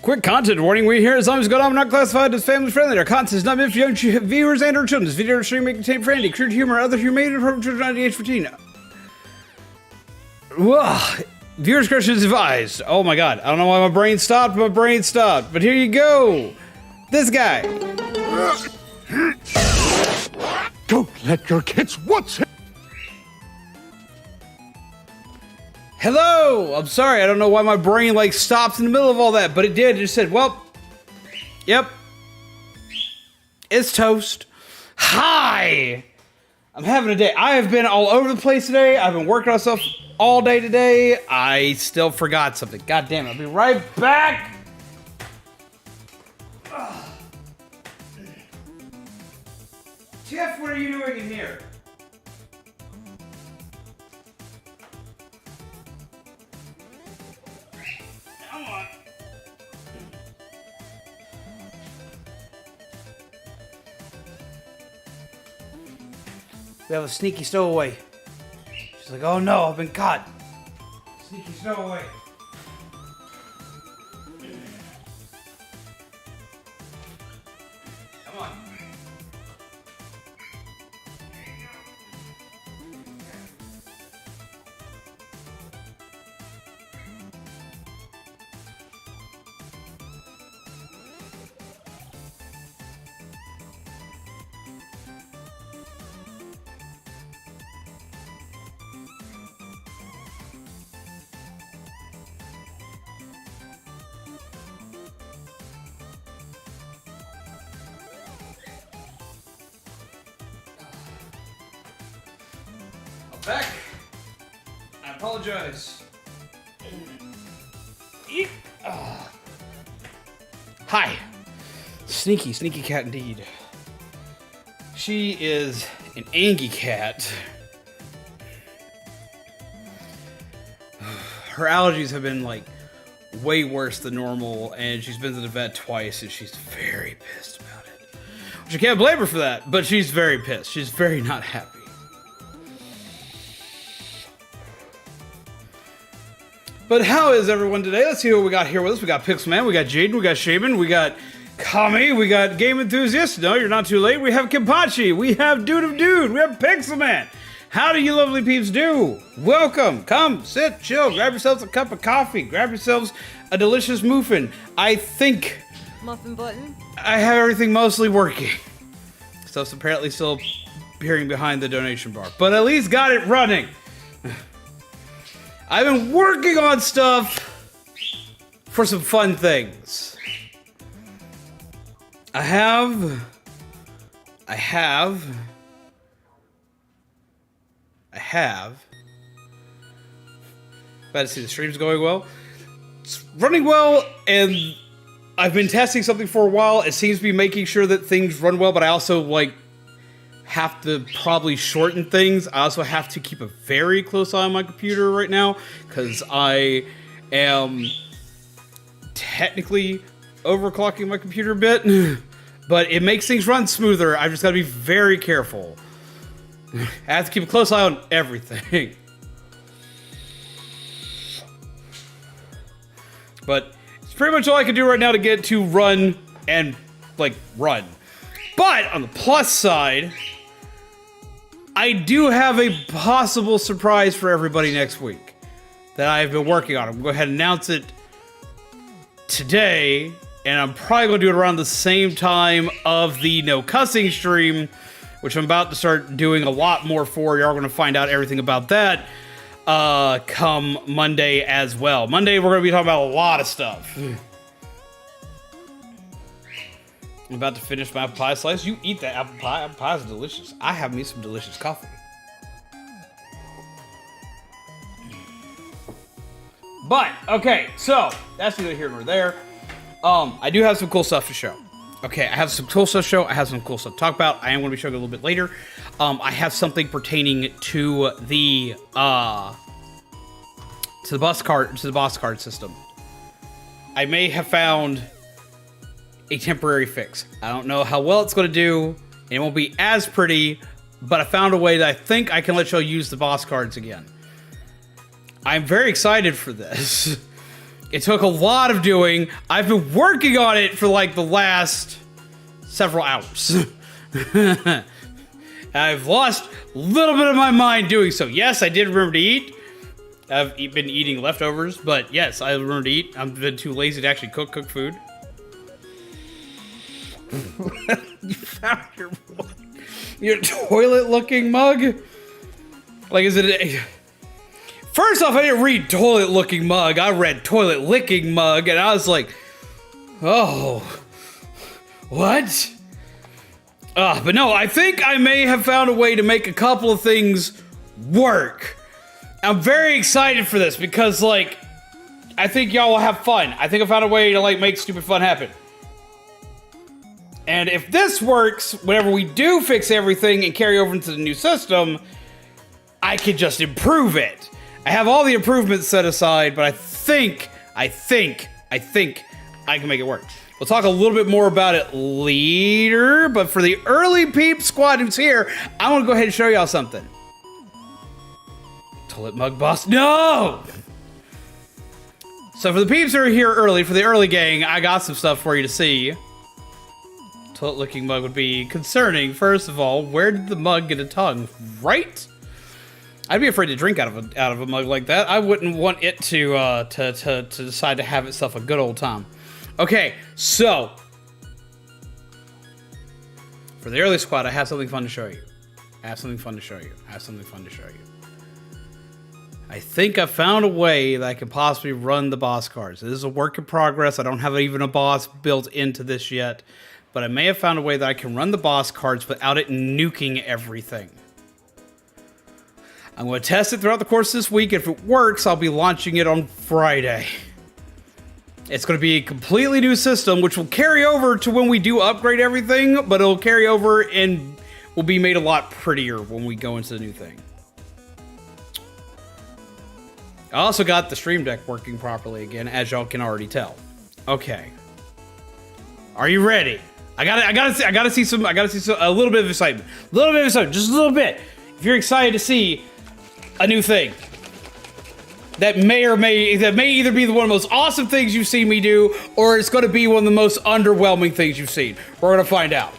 Quick content warning, we here at Zombies Go Down, not classified as family friendly. Our content is not meant for young viewers and or children. This video stream may contain friendly, crude humor, other humane appropriate children under the age 14. Whoa. Viewer discretion is advised. Oh my god, I don't know why my brain stopped, but here you go. This guy. Don't let your kids watch it. Hello! I'm sorry, I don't know why my brain like stops in the middle of all that, but it did. It just said, well, yep. It's toast. Hi! I'm having a day. I have been all over the place today. I've been working on stuff all day today. I still forgot something. God damn it, I'll be right back! Jeff, what are you doing in here? Come on. We have a sneaky stowaway. She's like, oh no, I've been caught. Sneaky stowaway. Come on. Back. I apologize. Eek. Hi. Sneaky cat indeed. She is an angry cat. Her allergies have been like way worse than normal, and she's been to the vet twice, and she's very pissed about it. Which I can't blame her for that, but she's very pissed. She's very not happy. But how is everyone today? Let's see what we got here with us. We got Pixelman, we got Jaden, we got Shaman, we got Kami, we got Game Enthusiast. No, you're not too late. We have Kimpachi, we have Dude of Dude, we have Pixelman. How do you lovely peeps do? Welcome, come, sit, chill, grab yourselves a cup of coffee, grab yourselves a delicious muffin. I think Muffin button. I have everything mostly working. Stuff's apparently still appearing behind the donation bar, but at least got it running. I've been working on stuff for some fun things. I have. Glad to see the stream's going well. It's running well, and I've been testing something for a while. It seems to be making sure that things run well, but I also like have to probably shorten things. I also have to keep a very close eye on my computer right now because I am technically overclocking my computer a bit, but it makes things run smoother. I've just got to be very careful. I have to keep a close eye on everything. But it's pretty much all I can do right now to get to run and like run. But on the plus side, I do have a possible surprise for everybody next week that I've been working on. I'm going to go ahead and announce it today, and I'm probably going to do it around the same time of the no cussing stream, which I'm about to start doing a lot more for. You're going to find out everything about that come Monday as well. Monday, we're going to be talking about a lot of stuff. I'm about to finish my apple pie slice. You eat that apple pie. Apple pie is delicious. I have me some delicious coffee. But, okay, so that's neither here nor there. I do have some cool stuff to show. Okay, I have some cool stuff to show. I have some cool stuff to talk about. I am going to be showing a little bit later. I have something pertaining to the boss card system. I may have found a temporary fix. I don't know how well it's going to do, and it won't be as pretty, but I found a way that I think I can let y'all use the boss cards again. I'm very excited for this. It took a lot of doing. I've been working on it for like the last several hours. I've lost a little bit of my mind doing so. Yes, I did remember to eat. I've been eating leftovers, but yes, I remember to eat. I've been too lazy to actually cook food. You found your toilet-looking mug? Like, is it a... First off, I didn't read toilet-looking mug. I read toilet-licking mug, and I was like, oh, what? But no, I think I may have found a way to make a couple of things work. I'm very excited for this because, like, I think y'all will have fun. I think I found a way to, like, make stupid fun happen. And if this works, whenever we do fix everything and carry over into the new system, I can just improve it. I have all the improvements set aside, but I think I can make it work. We'll talk a little bit more about it later, but for the early peep squad who's here, I want to go ahead and show y'all something. Toilet mug boss, no! So for the peeps who are here early, for the early gang, I got some stuff for you to see. Toilet licking mug would be concerning. First of all, where did the mug get a tongue? Right? I'd be afraid to drink out of a mug like that. I wouldn't want it to decide to have itself a good old time. Okay, so for the early squad, I have something fun to show you. I think I found a way that I can possibly run the boss cards. This is a work in progress. I don't have even a boss built into this yet, but I may have found a way that I can run the boss cards without it nuking everything. I'm going to test it throughout the course of this week. If it works, I'll be launching it on Friday. It's going to be a completely new system, which will carry over to when we do upgrade everything, but it'll carry over and will be made a lot prettier when we go into the new thing. I also got the stream deck working properly again, as y'all can already tell. Okay. Are you ready? I gotta see a little bit of excitement. Just a little bit. If you're excited to see a new thing that may either be one of the most awesome things you've seen me do, or it's going to be one of the most underwhelming things you've seen. We're going to find out.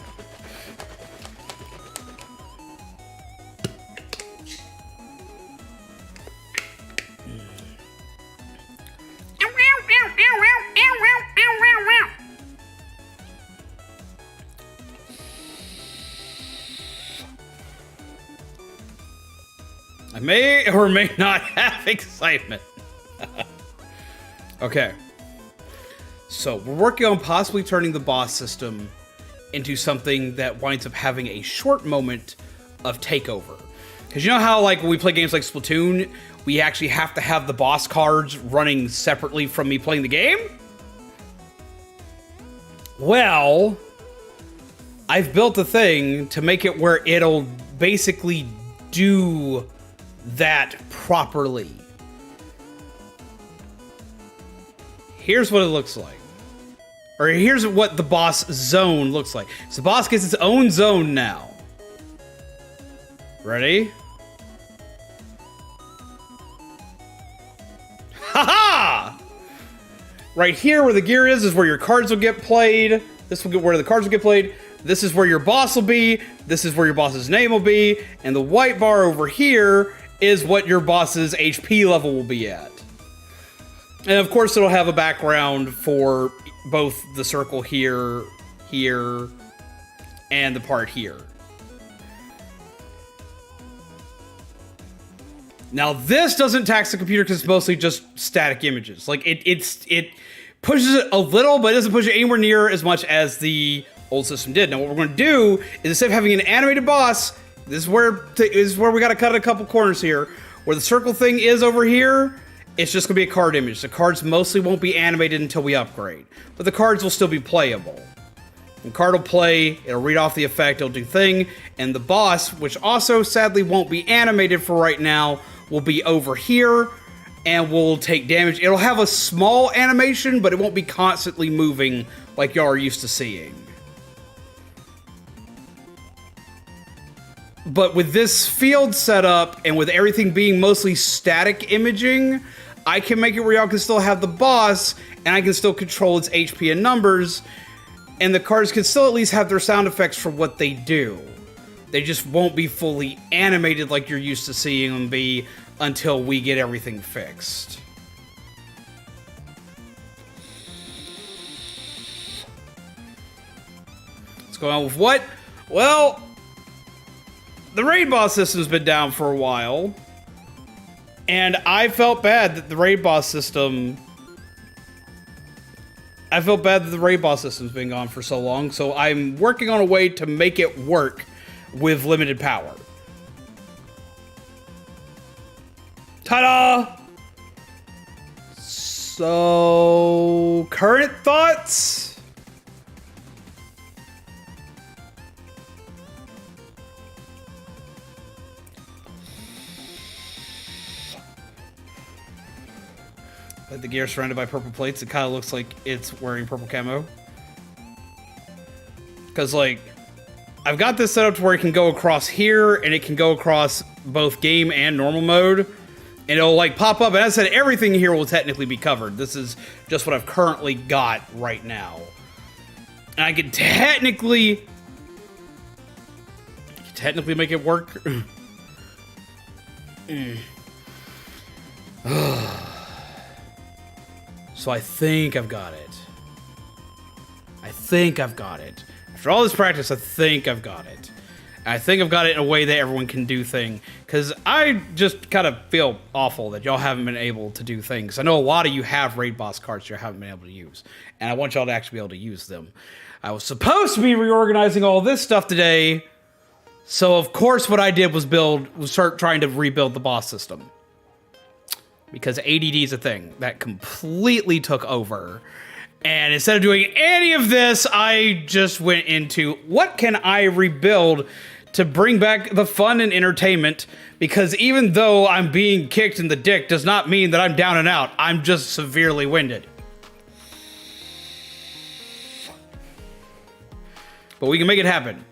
I may or may not have excitement. Okay. So, we're working on possibly turning the boss system into something that winds up having a short moment of takeover. Because you know how, like, when we play games like Splatoon, we actually have to have the boss cards running separately from me playing the game? Well, I've built a thing to make it where it'll basically do that properly. Here's what it looks like. Or here's what the boss zone looks like. So the boss gets its own zone now. Ready? Haha! Right here where the gear is where your cards will get played. This will get where the cards will get played. This is where your boss will be. This is where your boss's name will be. And the white bar over here is what your boss's HP level will be at. And of course it'll have a background for both the circle here, here, and the part here. Now this doesn't tax the computer because it's mostly just static images. Like it pushes it a little, but it doesn't push it anywhere near as much as the old system did. Now what we're going to do is, instead of having an animated boss, this is where we got to cut a couple corners here. Where the circle thing is over here, it's just going to be a card image. The cards mostly won't be animated until we upgrade. But the cards will still be playable. The card will play, it'll read off the effect, it'll do thing, and the boss, which also sadly won't be animated for right now, will be over here and will take damage. It'll have a small animation, but it won't be constantly moving like y'all are used to seeing. But with this field set up, and with everything being mostly static imaging, I can make it where y'all can still have the boss, and I can still control its HP and numbers, and the cards can still at least have their sound effects for what they do. They just won't be fully animated like you're used to seeing them be until we get everything fixed. What's going on with what? Well, the raid boss system's been down for a while, and I felt bad that the raid boss system... system's been gone for so long, so I'm working on a way to make it work with limited power. Ta-da! So, current thoughts? The gear surrounded by purple plates, it kind of looks like it's wearing purple camo. Because, like, I've got this set up to where it can go across here, and it can go across both game and normal mode. And it'll, like, pop up, and as I said, everything here will technically be covered. This is just what I've currently got right now. And I can technically make it work. So I think I've got it. After all this practice, I think I've got it. And I think I've got it in a way that everyone can do things. Because I just kind of feel awful that y'all haven't been able to do things. I know a lot of you have raid boss cards you haven't been able to use. And I want y'all to actually be able to use them. I was supposed to be reorganizing all this stuff today. So of course what I did was start trying to rebuild the boss system. Because ADD is a thing that completely took over. And instead of doing any of this, I just went into what can I rebuild to bring back the fun and entertainment? Because even though I'm being kicked in the dick does not mean that I'm down and out. I'm just severely winded. But we can make it happen.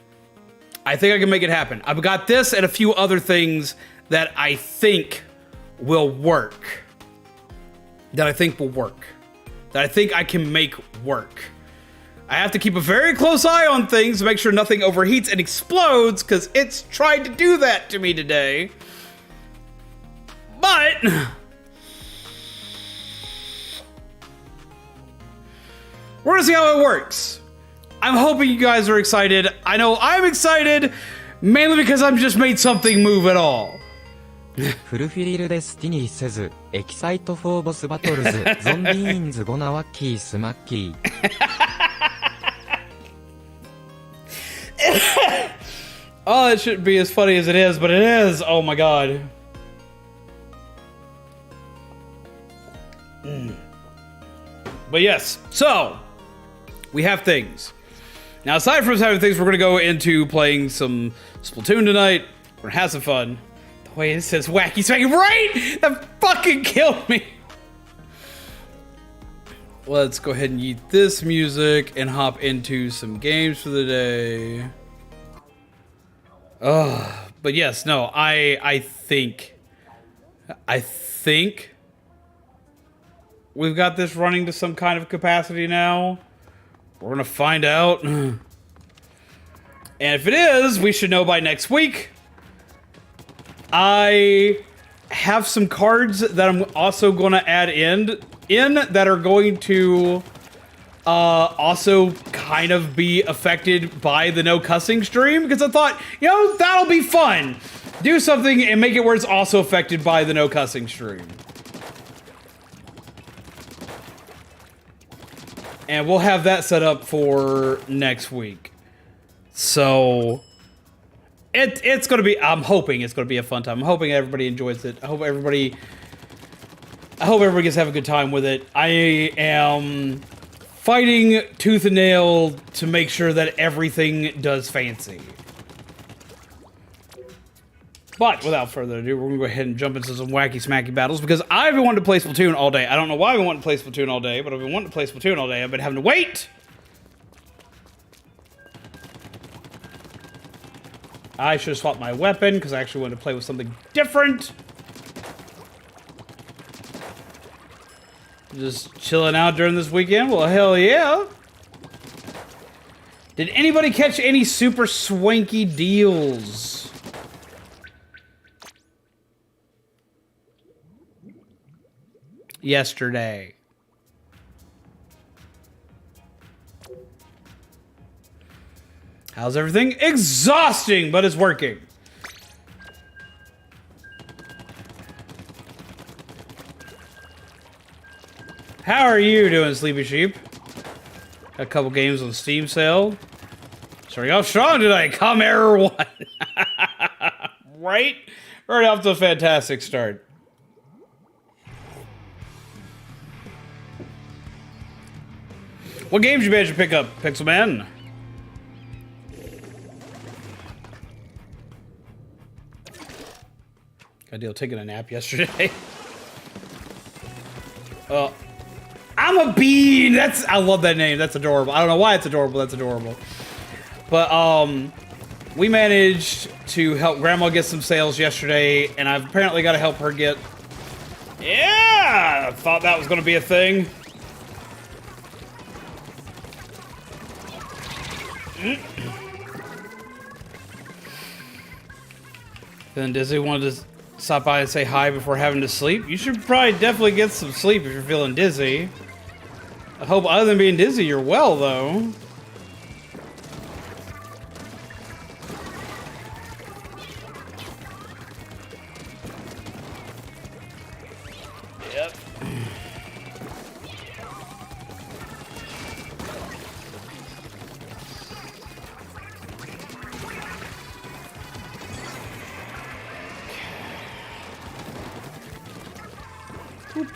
I think I can make it happen. I've got this and a few other things that I think will work. That I think I can make work. I have to keep a very close eye on things to make sure nothing overheats and explodes, because it's tried to do that to me today. But we're gonna see how it works. I'm hoping you guys are excited. I know I'm excited, mainly because I've just made something move at all. フルフィリルで好きにせず、エキサイトフォーボスバトルズ、ゾンビーンズゴナワッキースマッキー。Oh, it shouldn't be as funny as it is, but it is. Oh my god. But yes, so we have things. Now, aside from having things, we're going to go into playing some Splatoon tonight. We're going to have some fun. The way it says wacky smacky, right? That fucking killed me. Let's go ahead and eat this music and hop into some games for the day. But yes, no, I think we've got this running to some kind of capacity now. We're gonna find out. And if it is, we should know by next week. I have some cards that I'm also gonna add in that are going to also kind of be affected by the no cussing stream, because I thought, you know, that'll be fun. Do something and make it where it's also affected by the no cussing stream. And we'll have that set up for next week. So it's going to be, I'm hoping it's going to be a fun time. I'm hoping everybody enjoys it. I hope everybody gets to have a good time with it. I am fighting tooth and nail to make sure that everything does fancy. But without further ado, we're going to go ahead and jump into some wacky smacky battles, because I've been wanting to play Splatoon all day. I don't know why I've been wanting to play Splatoon all day, but I've been wanting to play Splatoon all day. I've been having to wait. I should have swapped my weapon, because I actually wanted to play with something different. Just chilling out during this weekend? Well, hell yeah. Did anybody catch any super swanky deals? Yesterday. How's everything? Exhausting, but it's working. How are you doing, Sleepy Sheep? Got a couple games on Steam sale. Starting off strong today. Come Error 1. Right? Right off to a fantastic start. What games you managed to pick up, Pixelman? Got a deal taking a nap yesterday. I'm a bean. I love that name. That's adorable. I don't know why it's adorable. That's adorable. But we managed to help Grandma get some sales yesterday, and I've apparently got to help her get. Yeah, I thought that was going to be a thing. Then Dizzy wanted to stop by and say hi before having to sleep. You should probably definitely get some sleep if you're feeling dizzy. I hope other than being dizzy, you're well, though. Yep. Oop.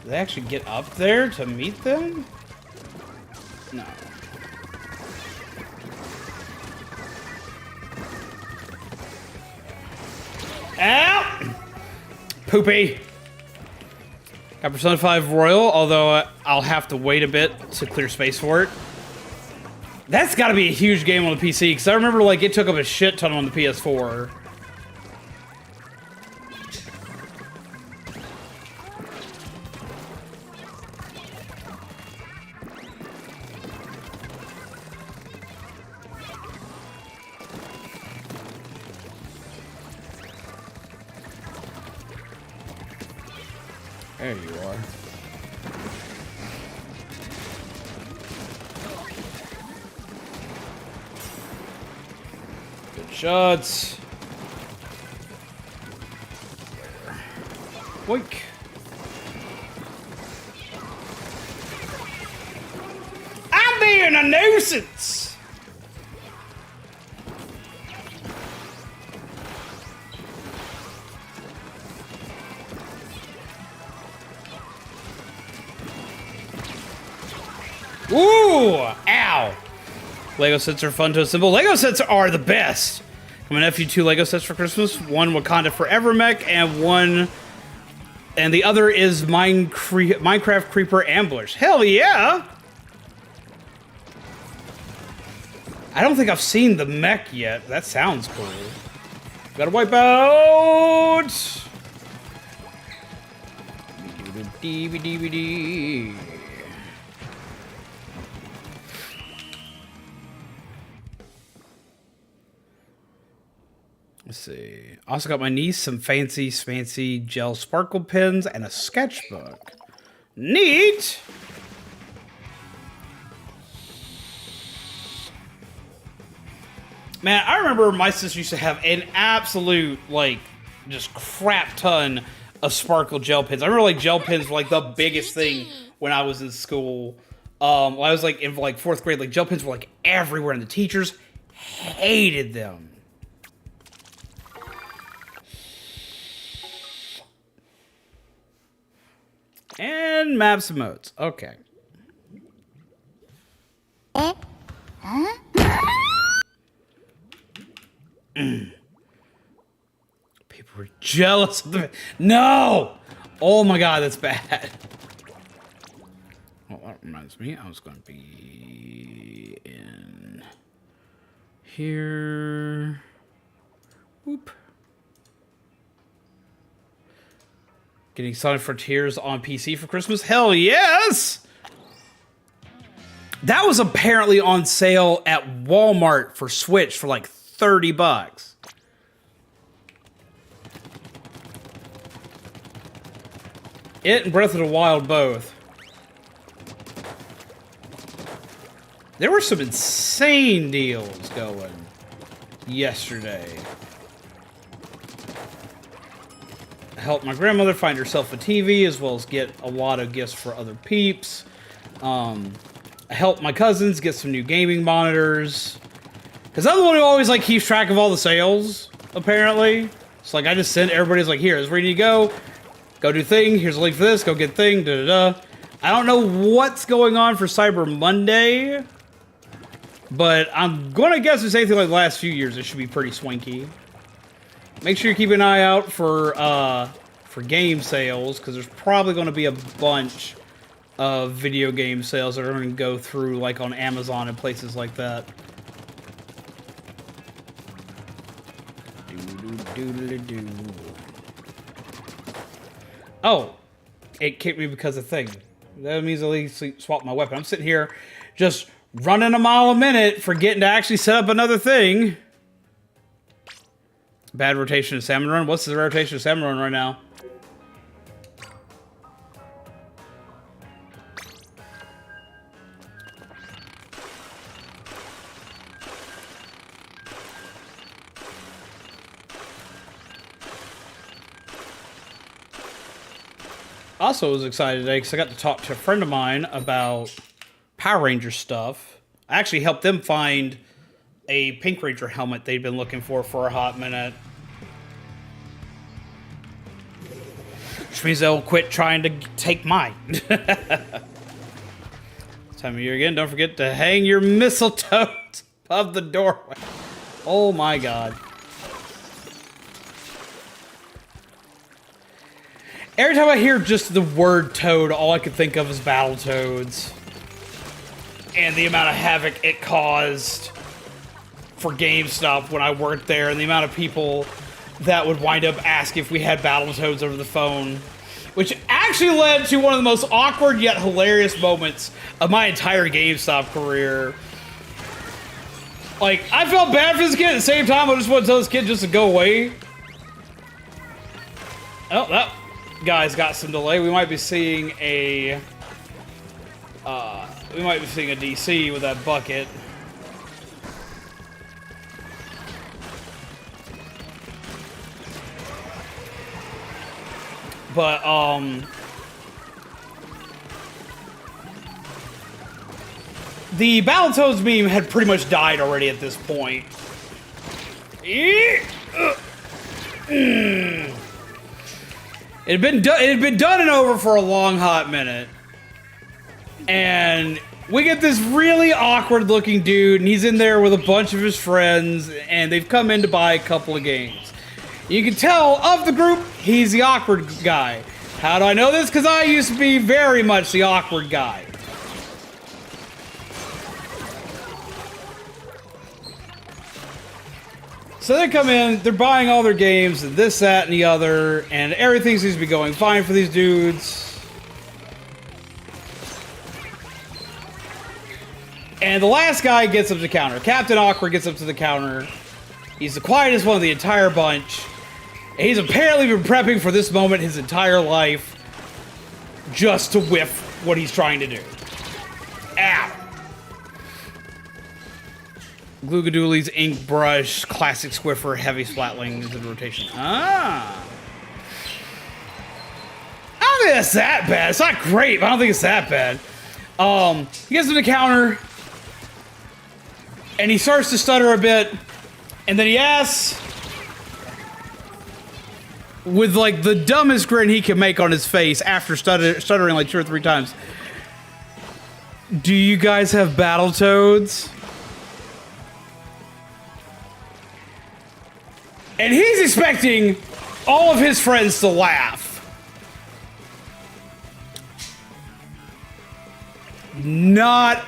Do they actually get up there to meet them? No. Ow! Poopy. Got Persona 5 Royal, although I'll have to wait a bit to clear space for it. That's got to be a huge game on the PC, because I remember like it took up a shit ton on the PS4. There you are. Good shots. Boink. I'm being a nuisance. Ooh! Ow! Lego sets are fun to assemble. Lego sets are the best! I'm gonna FU 2 Lego sets for Christmas. One Wakanda Forever mech, and the other is Minecraft Creeper Ambush. Hell yeah! I don't think I've seen the mech yet. That sounds cool. Gotta wipe out! DVD. Let's see. Also got my niece some fancy gel sparkle pens and a sketchbook. Neat! Man, I remember my sister used to have an absolute, like, just crap ton of sparkle gel pens. I remember, like, gel pens were, like, the biggest thing when I was in school. When I was, like, in, like, 4th grade, like, gel pens were, like, everywhere, and the teachers hated them. And maps and modes. Okay. People were jealous of the... No! Oh my god, that's bad. Well, that reminds me, I was going to be in here. Whoop. Getting Sonic Frontiers on PC for Christmas? Hell yes! That was apparently on sale at Walmart for Switch for like 30 bucks. It and Breath of the Wild both. There were some insane deals going yesterday. I helped my grandmother find herself a TV as well as get a lot of gifts for other peeps. I helped my cousins get some new gaming monitors. Because I'm the one who always like keeps track of all the sales, apparently. It's like I just send everybody's like, here, here's where you need to go. Go do thing, here's a link for this, go get thing, da-da-da. I don't know what's going on for Cyber Monday. But I'm gonna guess it's anything like the last few years. It should be pretty swanky. Make sure you keep an eye out for game sales, because there's probably going to be a bunch of video game sales that are going to go through, like on Amazon and places like that. Oh, it kicked me because of thing. That means at least swap my weapon. I'm sitting here just running a mile a minute, forgetting to actually set up another thing. Bad rotation of Salmon Run. What's the rotation of Salmon Run right now? Also was excited today because I got to talk to a friend of mine about Power Ranger stuff. I actually helped them find a Pink Ranger helmet they'd been looking for a hot minute. Which means they'll quit trying to take mine. Time of year again, don't forget to hang your mistletoe above the doorway. Oh my god. Every time I hear just the word Toad, all I can think of is Battletoads. And the amount of havoc it caused for GameStop when I worked there, and the amount of people that would wind up asking if we had Battletoads over the phone. Which actually led to one of the most awkward yet hilarious moments of my entire GameStop career. Like, I felt bad for this kid, at the same time I just want to tell this kid just to go away. Oh, that guy's got some delay. We might be seeing a DC with that bucket. But the Battletoads meme had pretty much died already at this point. It had been done and over for a long hot minute. And we get this really awkward looking dude, and he's in there with a bunch of his friends, and they've come in to buy a couple of games. You can tell of the group, he's the awkward guy. How do I know this? Because I used to be very much the awkward guy. So they come in, they're buying all their games, and this, that, and the other, and everything seems to be going fine for these dudes. And the last guy gets up to the counter. Captain Awkward gets up to the counter. He's the quietest one of the entire bunch. And he's apparently been prepping for this moment his entire life just to whiff what he's trying to do. Ow. Gloogadooly's ink brush, classic Squiffer, heavy splatling is in rotation. Ah. I don't think that's that bad. It's not great, but I don't think it's that bad. He gets to the counter, and he starts to stutter a bit, and then he asks, with like the dumbest grin he can make on his face after stuttering like 2 or 3 times, "Do you guys have Battletoads?" And he's expecting all of his friends to laugh. Not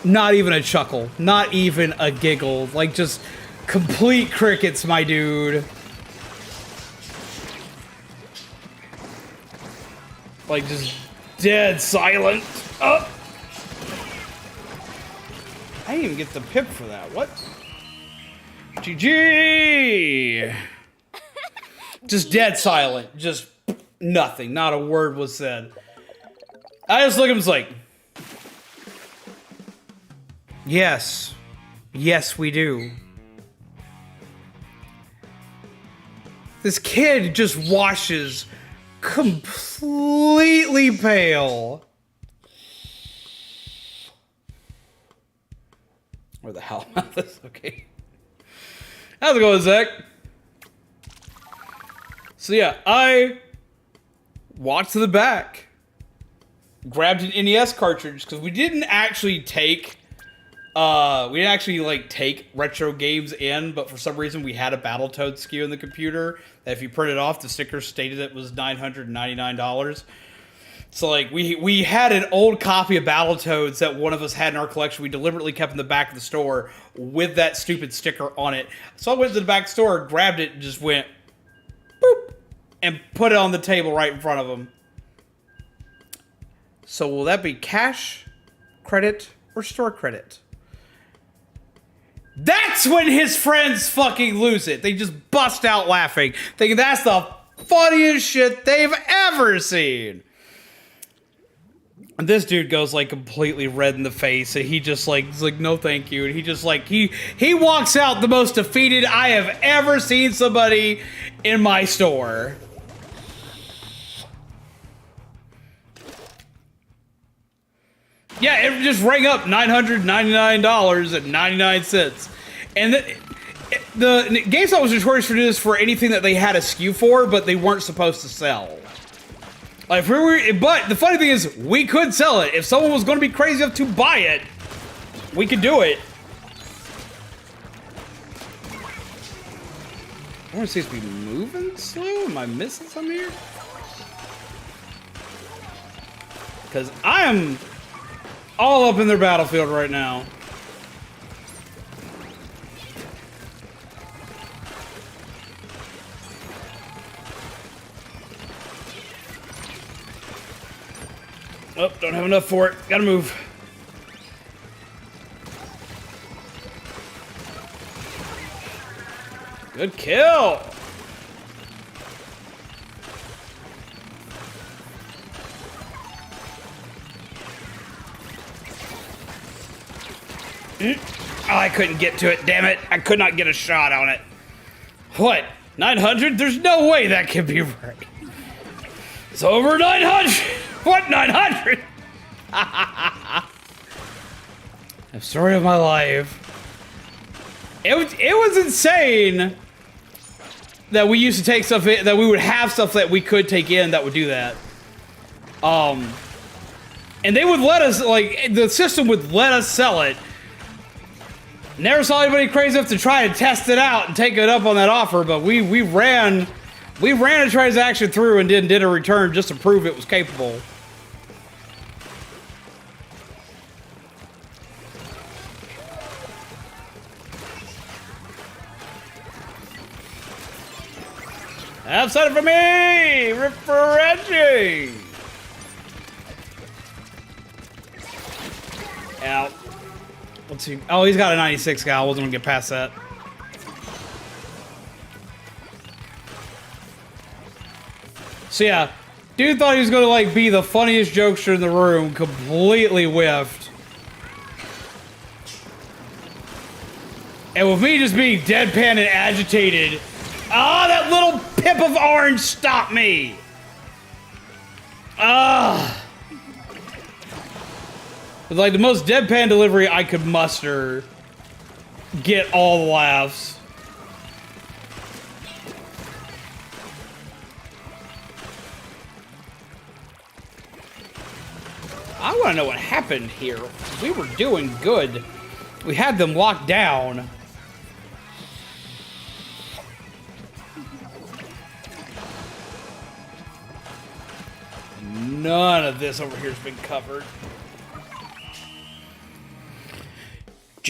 Not even a chuckle. Not even a giggle. Like, just complete crickets, my dude. Like, just dead silent. Oh! I didn't even get the pip for that. What? GG! Just dead silent. Just nothing. Not a word was said. I just look at him and was like, yes. Yes, we do. This kid just washes completely pale. Where the hell am I? Okay. How's it going, Zach? So yeah, I walked to the back, grabbed an NES cartridge, because we didn't actually take take retro games in, but for some reason we had a Battletoads SKU in the computer that if you printed off, the sticker stated it was $999. So like we had an old copy of Battletoads that one of us had in our collection. We deliberately kept in the back of the store with that stupid sticker on it. So I went to the back store, grabbed it, and just went boop, and put it on the table right in front of him. So will that be cash, credit, or store credit? That's when his friends fucking lose it. They just bust out laughing, thinking that's the funniest shit they've ever seen. And this dude goes like completely red in the face, and he just like, he's like, no thank you. And he just like, he walks out the most defeated I have ever seen somebody in my store. Yeah, it just rang up $999.99. And the GameStop was notorious for doing this for anything that they had a SKU for, but they weren't supposed to sell. Like, but the funny thing is, we could sell it. If someone was going to be crazy enough to buy it, we could do it. I want to see if we moving slow. Am I missing something here? Because I am all up in their battlefield right now. Oh, don't have enough for it. Gotta move. Good kill. Oh, I couldn't get to it, damn it. I could not get a shot on it. What? 900? There's no way that can be right. It's over 900. What 900? The story of my life. It was insane that we used to take stuff in, that we would have stuff that we could take in that would do that. And they would let us, like, the system would let us sell it. Never saw anybody crazy enough to try and test it out and take it up on that offer, but we ran a transaction through and did a return just to prove it was capable. Outside it for me! Refreshing! Out. Let's see. Oh, he's got a 96 guy. I wasn't gonna get past that. So yeah, dude thought he was gonna like be the funniest jokester in the room. Completely whiffed. And with me just being deadpan and agitated, ah, that little pip of orange stopped me. Ah. With like the most deadpan delivery I could muster, get all the laughs. I want to know what happened here. We were doing good. We had them locked down. None of this over here has been covered.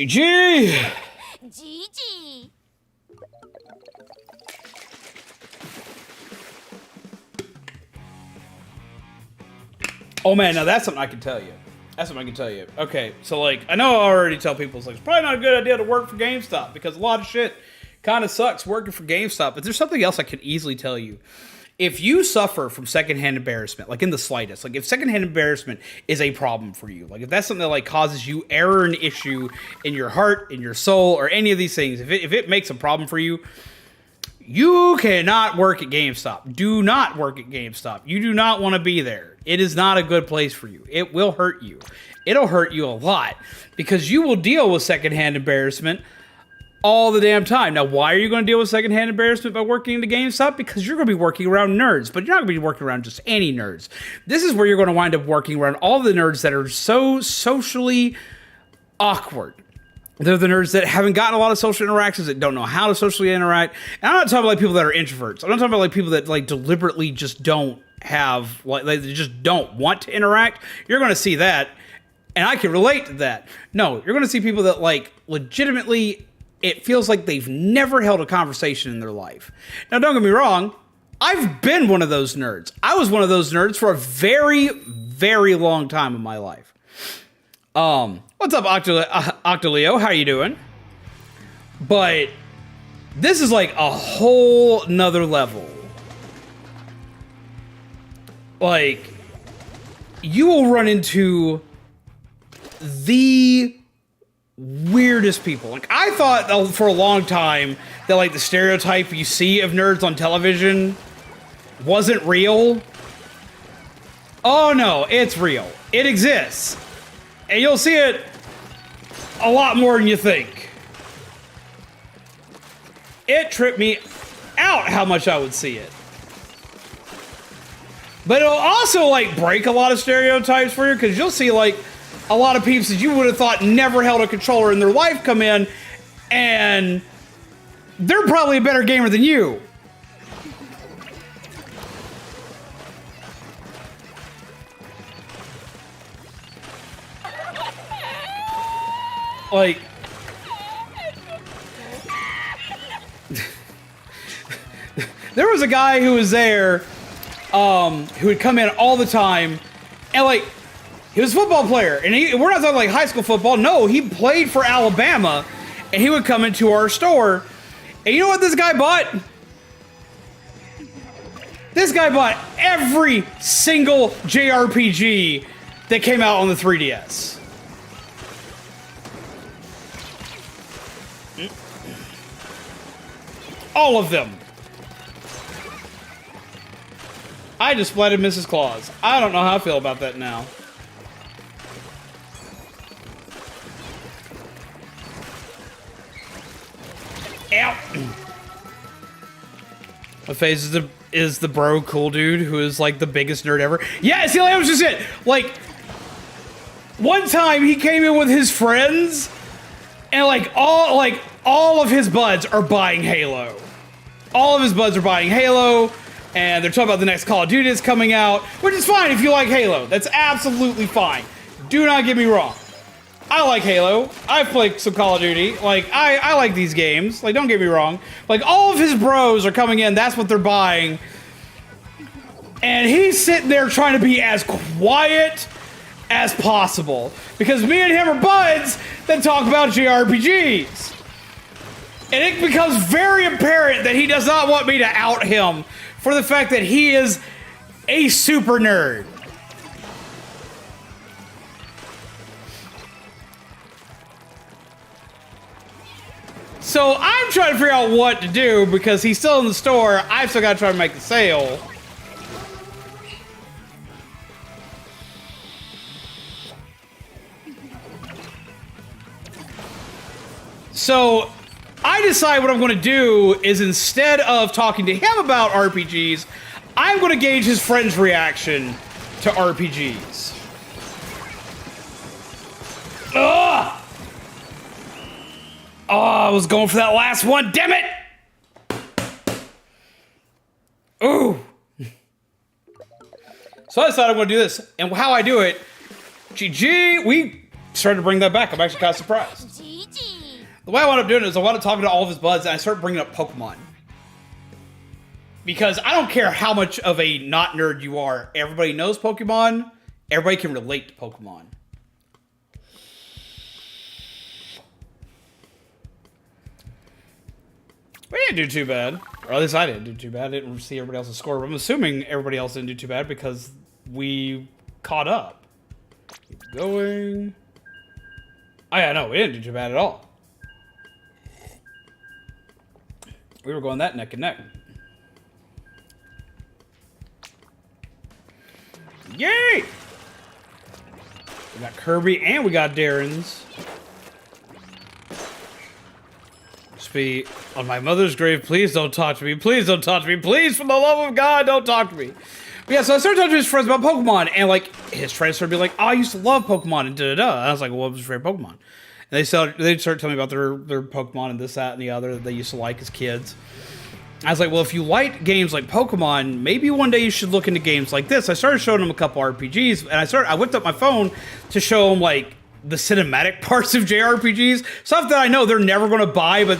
GG! GG. Oh man, now that's something I can tell you. That's something I can tell you. Okay, so like, I know I already tell people it's probably not a good idea to work for GameStop because a lot of shit kind of sucks working for GameStop, but there's something else I could easily tell you. If you suffer from secondhand embarrassment, like in the slightest, like if secondhand embarrassment is a problem for you, like if that's something that like causes you error and issue in your heart, in your soul, or any of these things, if it makes a problem for you, you cannot work at GameStop. Do not work at GameStop. You do not want to be there. It is not a good place for you. It will hurt you. It'll hurt you a lot because you will deal with secondhand embarrassment all the damn time. Now, why are you going to deal with secondhand embarrassment by working in the GameStop? Because you're going to be working around nerds, but you're not going to be working around just any nerds. This is where you're going to wind up working around all the nerds that are so socially awkward. They're the nerds that haven't gotten a lot of social interactions, that don't know how to socially interact. And I'm not talking about like people that are introverts. I'm not talking about like people that like deliberately just don't have, like they just don't want to interact. You're going to see that, and I can relate to that. No, you're going to see people that like legitimately, it feels like they've never held a conversation in their life. Now, don't get me wrong. I've been one of those nerds. I was one of those nerds for a very, very long time in my life. What's up, Octoleo? How you doing? But this is like a whole nother level. Like, you will run into the weirdest people. Like, I thought for a long time that like the stereotype you see of nerds on television wasn't real. Oh no, it's real. It exists. And you'll see it a lot more than you think. It tripped me out how much I would see it. But it'll also like break a lot of stereotypes for you, because you'll see like a lot of peeps that you would have thought never held a controller in their life come in, and they're probably a better gamer than you. Like, there was a guy who was there, who would come in all the time, and like, he was a football player, and we're not talking like high school football. No, he played for Alabama, and he would come into our store, and you know what this guy bought? This guy bought every single JRPG that came out on the 3DS. All of them. I just splatted Mrs. Claus. I don't know how I feel about that now. Ow! My face is the bro cool dude who is like the biggest nerd ever. Yeah, see, that was just it. Like, one time he came in with his friends, and all of his buds are buying Halo. All of his buds are buying Halo, and they're talking about the next Call of Duty that's coming out, which is fine if you like Halo. That's absolutely fine. Do not get me wrong. I like Halo. I've played some Call of Duty. Like, I like these games. Like, don't get me wrong. Like, all of his bros are coming in. That's what they're buying. And he's sitting there trying to be as quiet as possible, because me and him are buds that talk about JRPGs. And it becomes very apparent that he does not want me to out him for the fact that he is a super nerd. So I'm trying to figure out what to do, because he's still in the store. I've still got to try to make the sale. So I decide what I'm going to do is, instead of talking to him about RPGs, I'm going to gauge his friend's reaction to RPGs. Ugh! Oh, I was going for that last one, damn it! Ooh. So I decided I'm going to do this. And how I do it, GG, we started to bring that back. I'm actually kind of surprised. GG. The way I wound up doing it is I wound up talking to all of his buds, and I started bringing up Pokemon. Because I don't care how much of a not nerd you are, everybody knows Pokemon, everybody can relate to Pokemon. We didn't do too bad. Or at least I didn't do too bad. I didn't see everybody else's score. But I'm assuming everybody else didn't do too bad because we caught up. Keep going. Oh yeah, no, we didn't do too bad at all. We were going that neck and neck. Yay! We got Kirby and we got Darren's. Just be on my mother's grave. Please don't talk to me. Please don't talk to me. Please, for the love of God, don't talk to me. But yeah, so I started talking to his friends about Pokemon, and like his friends started being like, "Oh, I used to love Pokemon," and da da da. I was like, "Well, what was your favorite Pokemon?" And they started telling me about their Pokemon and this, that, and the other that they used to like as kids. I was like, well, if you like games like Pokemon, maybe one day you should look into games like this. I started showing them a couple RPGs, and I whipped up my phone to show them like the cinematic parts of JRPGs, stuff that I know they're never going to buy, but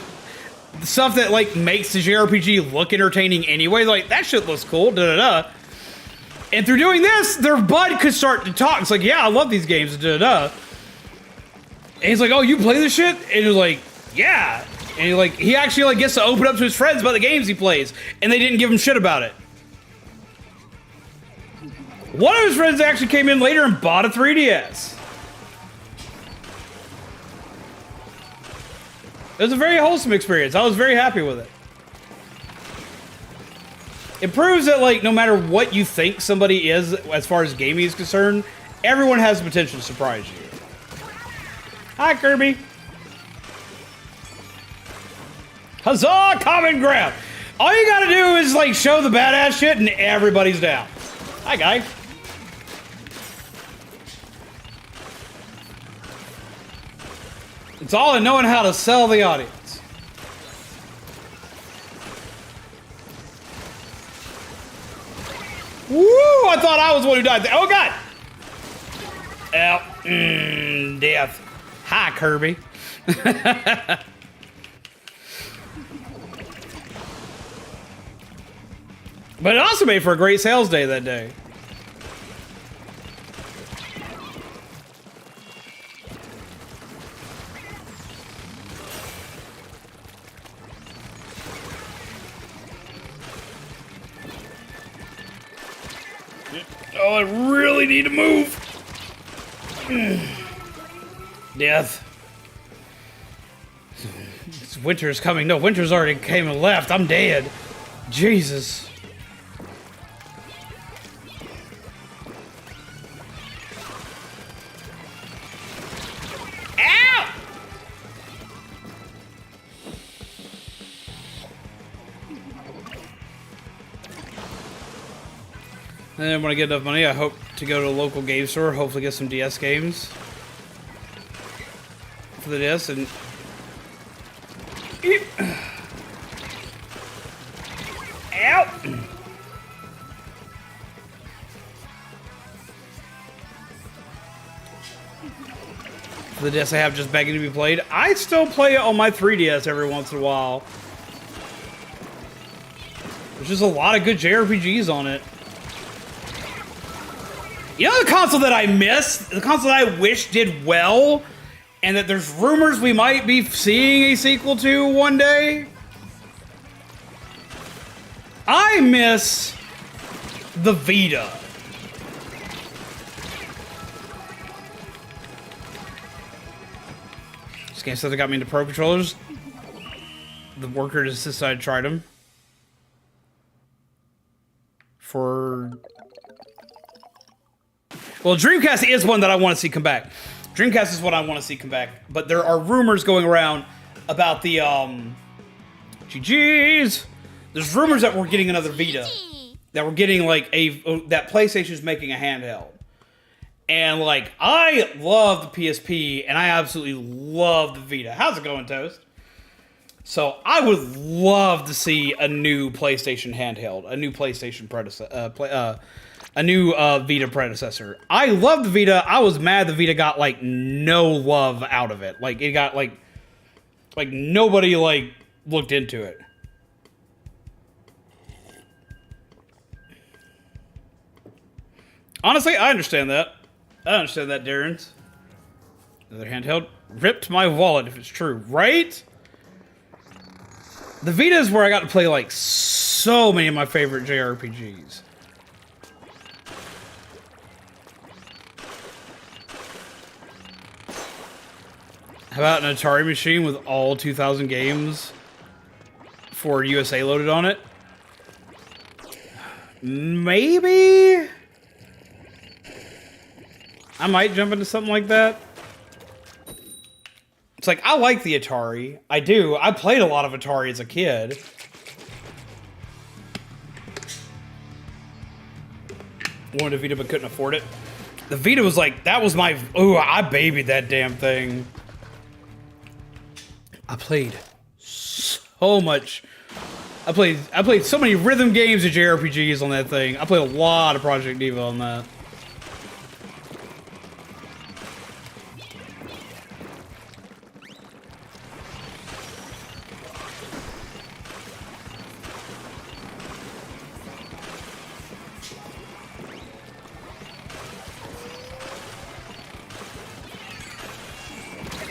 stuff that like makes the JRPG look entertaining anyway. Like, that shit looks cool, da da da. And through doing this, their bud could start to talk. It's like, yeah, I love these games, da da da. And he's like, oh, you play this shit? And he was like, yeah. And he actually like gets to open up to his friends about the games he plays, and they didn't give him shit about it. One of his friends actually came in later and bought a 3DS. It was a very wholesome experience. I was very happy with it. It proves that like no matter what you think somebody is as far as gaming is concerned, everyone has the potential to surprise you. Hi, Kirby. Huzzah, common ground. All you gotta do is like show the badass shit and everybody's down. Hi, guy. It's all in knowing how to sell the audience. Woo! I thought I was the one who died there. Oh, God! Death. Hi, Kirby. But it also made for a great sales day that day. Oh, I really need to move. Death. Winter's coming. No, winter's already came and left. I'm dead. Jesus. Ow! And then when I get enough money, I hope to go to a local game store, hopefully get some DS games for the DS and ow! For the DS I have just begging to be played. I still play it on my 3DS every once in a while. There's just a lot of good JRPGs on it. You know the console that I miss? The console that I wish did well? And that there's rumors we might be seeing a sequel to one day? I miss the Vita. This game said they got me into Pro Controllers. The worker just decided to try them. Well, Dreamcast is one that I want to see come back. Dreamcast is what I want to see come back. But there are rumors going around about the, GG's. There's rumors that we're getting another Vita. That we're getting, like, that PlayStation's making a handheld. And, like, I love the PSP, and I absolutely love the Vita. How's it going, Toast? So, I would love to see a new PlayStation handheld. A new PlayStation predecessor. A new Vita predecessor. I love the Vita. I was mad the Vita got, like, no love out of it. Like, it got, like Like, nobody, like, looked into it. Honestly, I understand that. I understand that, Darren's. Another handheld ripped my wallet if it's true, right? The Vita is where I got to play, like, so many of my favorite JRPGs. How about an Atari machine with all 2,000 games for USA loaded on it? Maybe? I might jump into something like that. It's like, I like the Atari. I do. I played a lot of Atari as a kid. Wanted a Vita but couldn't afford it. The Vita was like, that was my... Ooh, I babied that damn thing. I played so much. I played so many rhythm games and JRPGs on that thing. I played a lot of Project Diva on that.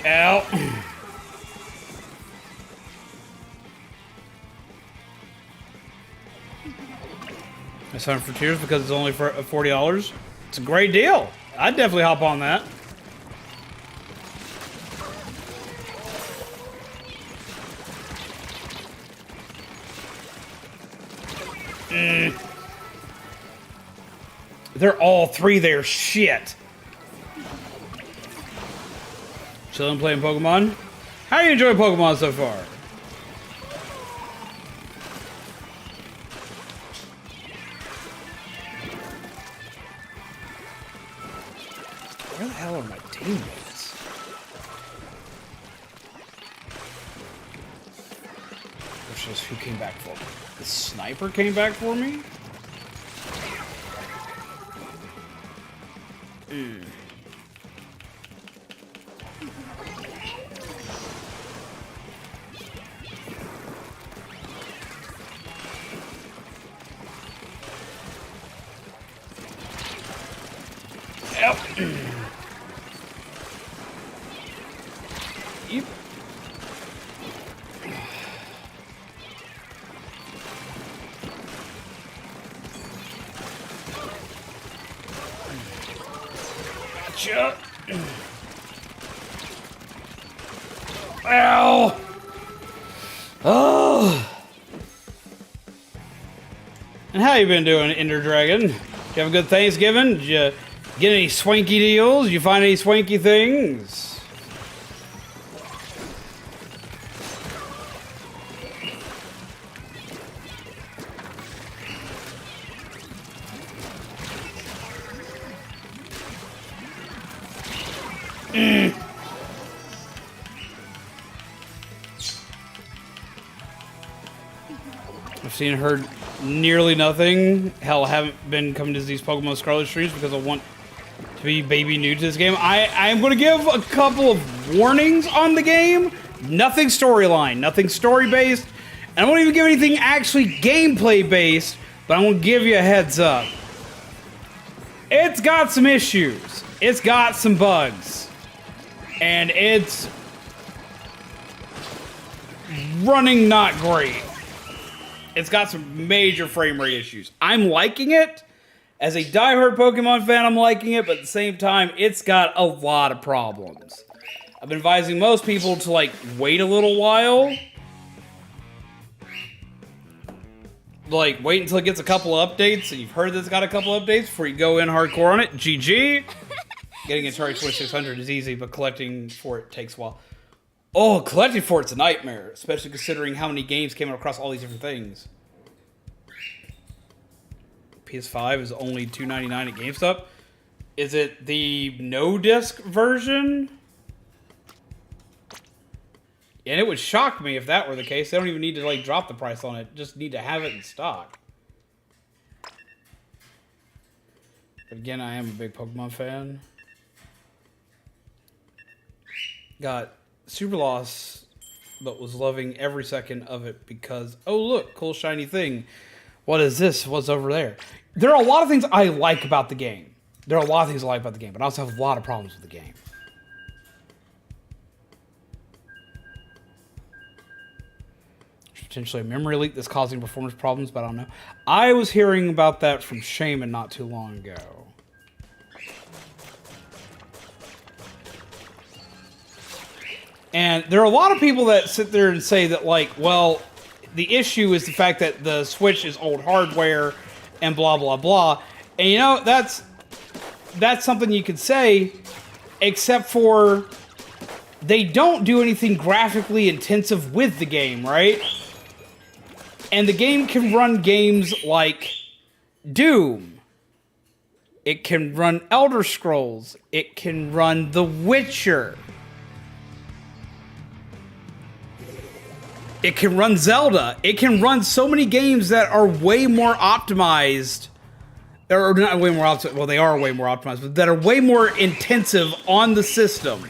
Ow. I signed for Tears because it's only for $40. It's a great deal. I'd definitely hop on that. They're all three there. Shit. Chilling playing Pokemon. How are you enjoying Pokemon so far? Where the hell are my teammates? It's just who came back for me. The sniper came back for me? Yep. Gotcha. Ow. Oh. And how you been doing, Ender Dragon? Did you have a good Thanksgiving? Did you get any swanky deals? Did you find any swanky things? I've seen and heard nearly nothing. Hell, I haven't been coming to these Pokemon Scarlet streams because I want to be baby new to this game. I am going to give a couple of warnings on the game. Nothing storyline, nothing story-based. And I won't even give anything actually gameplay-based, but I'm going to give you a heads up. It's got some issues. It's got some bugs. And it's running not great. It's got some major frame rate issues. I'm liking it. As a diehard Pokemon fan, I'm liking it, but at the same time, it's got a lot of problems. I've been advising most people to, like, wait a little while. Like, wait until it gets a couple of updates, and you've heard that it's got a couple of updates before you go in hardcore on it. GG. Getting a Atari 2600 is easy, but collecting for it takes a while. Oh, collecting for it's a nightmare, especially considering how many games came across all these different things. PS5 is only $2.99 at GameStop. Is it the no-disc version? And it would shock me if that were the case. They don't even need to, like, drop the price on it. Just need to have it in stock. But again, I am a big Pokemon fan. Got Super Lost but was loving every second of it because, oh look, cool shiny thing. What is this? What's over there? There are a lot of things I like about the game. There are a lot of things I like about the game, but I also have a lot of problems with the game. Potentially a memory leak that's causing performance problems, but I don't know. I was hearing about that from Shaman not too long ago. And there are a lot of people that sit there and say that, like, well, the issue is the fact that the Switch is old hardware and blah, blah, blah. And, you know, that's something you could say, except for they don't do anything graphically intensive with the game, right? And the game can run games like Doom. It can run Elder Scrolls. It can run The Witcher. It can run Zelda. It can run so many games that are way more optimized. Or not way more optimized. Well, they are way more optimized, but that are way more intensive on the system.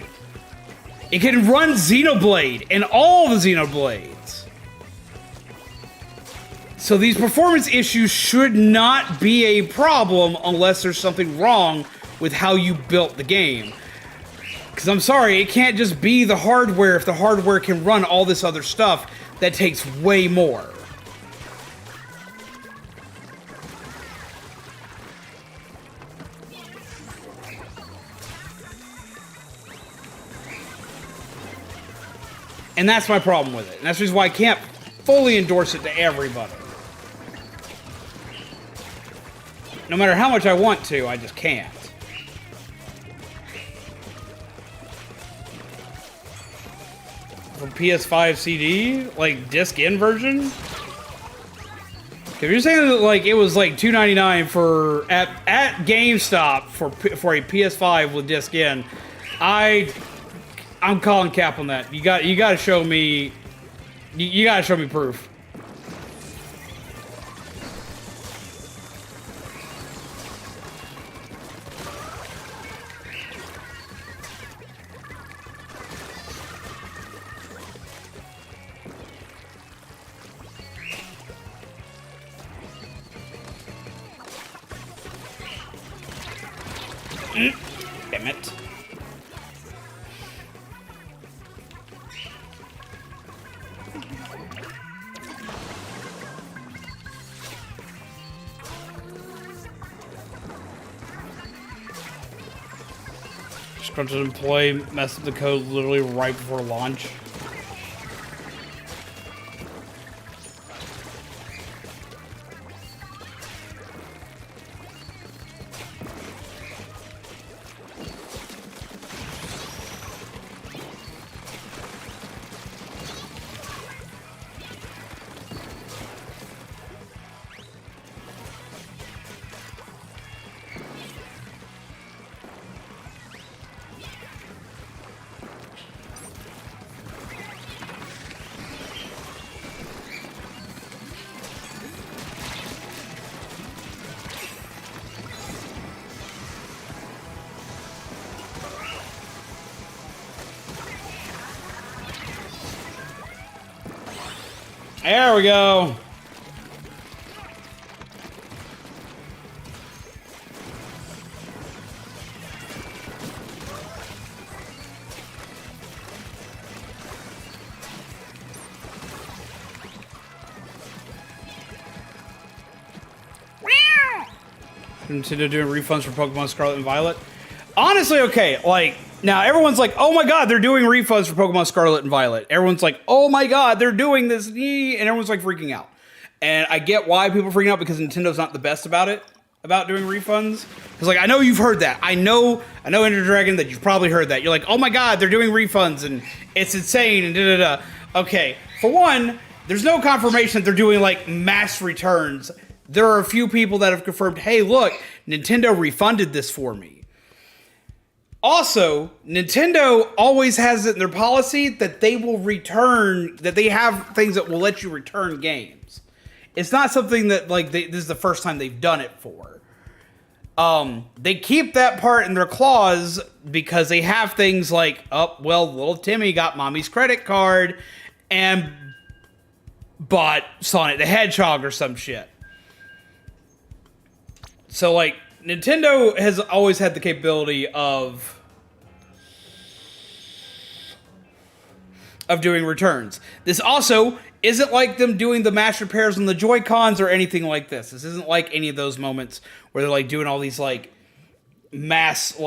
It can run Xenoblade and all the Xenoblades. So these performance issues should not be a problem unless there's something wrong with how you built the game. Because I'm sorry, it can't just be the hardware if the hardware can run all this other stuff that takes way more. And that's my problem with it. And that's the reason why I can't fully endorse it to everybody. No matter how much I want to, I just can't. From PS5 CD, like disc-in version. If you're saying that like it was like $2.99 for at GameStop for a PS5 with disc-in, I'm calling cap on that. You got to show me. You got to show me proof. Damn it. Scrunch's employee messed up the code literally right before launch. There we go. Nintendo doing refunds for Pokemon Scarlet and Violet. Honestly, okay, like, now everyone's like, oh my god, they're doing refunds for Pokemon Scarlet and Violet. Everyone's like, oh my god, they're doing this, and everyone's like freaking out. And I get why people are freaking out, because Nintendo's not the best about it, about doing refunds. Because, like, I know you've heard that. I know Ender Dragon, that you've probably heard that. You're like, oh my god, they're doing refunds, and it's insane, and da-da-da. Okay, for one, there's no confirmation that they're doing, like, mass returns. There are a few people that have confirmed, hey, look, Nintendo refunded this for me. Also, Nintendo always has it in their policy that they will return, that they have things that will let you return games. It's not something that, like, this is the first time they've done it for. They keep that part in their clause because they have things like, oh, well, little Timmy got mommy's credit card, and bought Sonic the Hedgehog or some shit. So, like, Nintendo has always had the capability of doing returns. This also isn't like them doing the mass repairs on the Joy-Cons or anything like this. This isn't like any of those moments where they're, like, doing all these, like, mass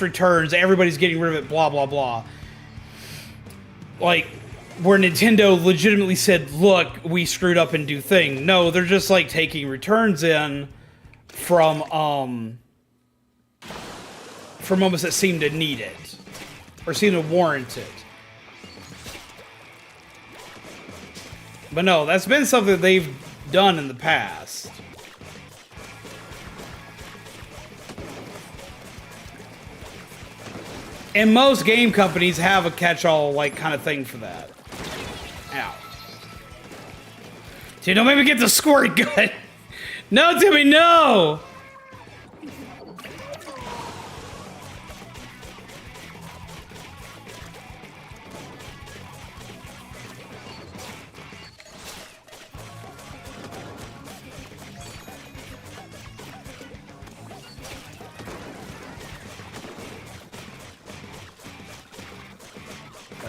returns, everybody's getting rid of it, blah, blah, blah. Like, where Nintendo legitimately said, look, we screwed up and do thing. No, they're just, like, taking returns in from moments that seem to need it. Or seem to warrant it. But no, that's been something that they've done in the past. And most game companies have a catch-all, like, kind of thing for that. Ow. Dude, don't make me get the squirt gun! No, Timmy, no!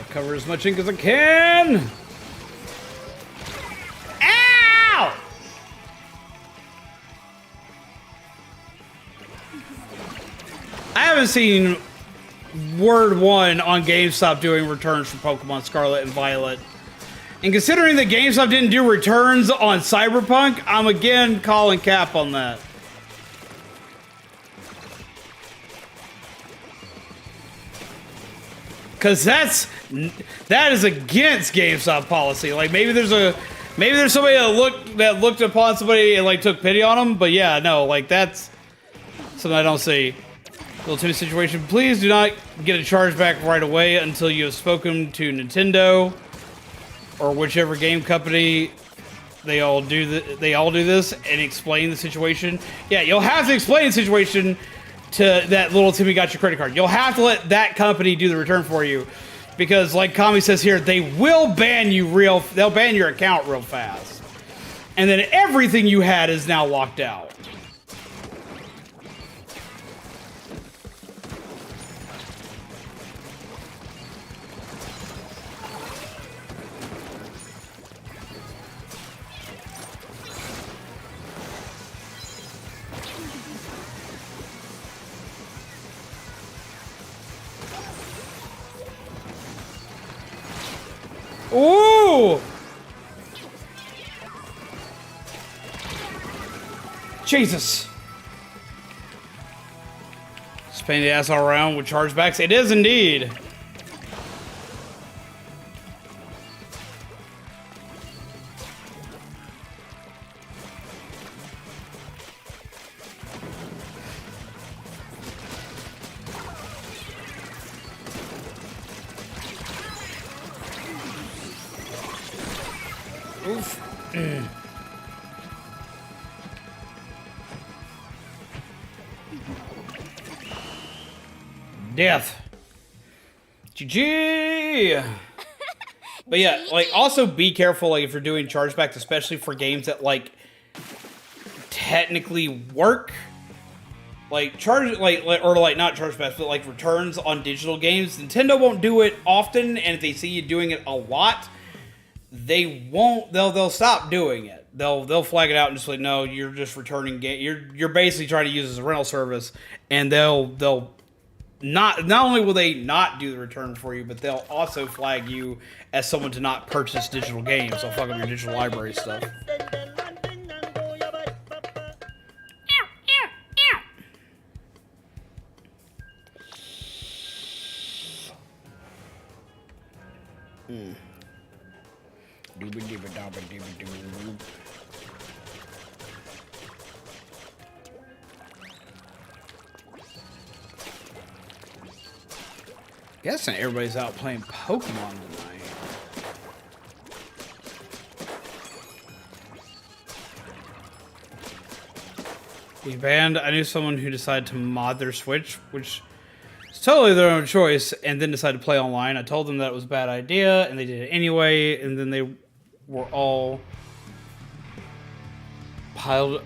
Cover as much ink as I can. Ow! I haven't seen Word 1 on GameStop doing returns for Pokemon Scarlet and Violet. And considering that GameStop didn't do returns on Cyberpunk, I'm again calling cap on that. Cause that is against GameStop policy. Like maybe there's somebody that looked upon somebody and like took pity on them, but yeah, no, like that's something I don't see. Little Timmy situation. Please do not get a chargeback right away until you have spoken to Nintendo or whichever game company. They all do this and explain the situation. Yeah, you'll have to explain the situation to that Little Timmy got your credit card. You'll have to let that company do the return for you. Because like Kami says here, they will ban you they'll ban your account real fast. And then everything you had is now locked out. Ooh! Jesus. Spinning the ass all around with chargebacks. It is indeed. Oof. Death. GG. But yeah, like also be careful like if you're doing chargebacks, especially for games that like technically work. Like not chargebacks, but like returns on digital games. Nintendo won't do it often, and if they see you doing it a lot, they'll stop doing it. They'll flag it out and just like, no, you're just returning game. You're basically trying to use it as a rental service, and they'll not only will they not do the return for you, but they'll also flag you as someone to not purchase digital games. They'll fuck up your digital library stuff. Guessing everybody's out playing Pokemon tonight. He banned. I knew someone who decided to mod their Switch, which It's totally their own choice, and then decide to play online. I told them that it was a bad idea, and they did it anyway, and then they were all piled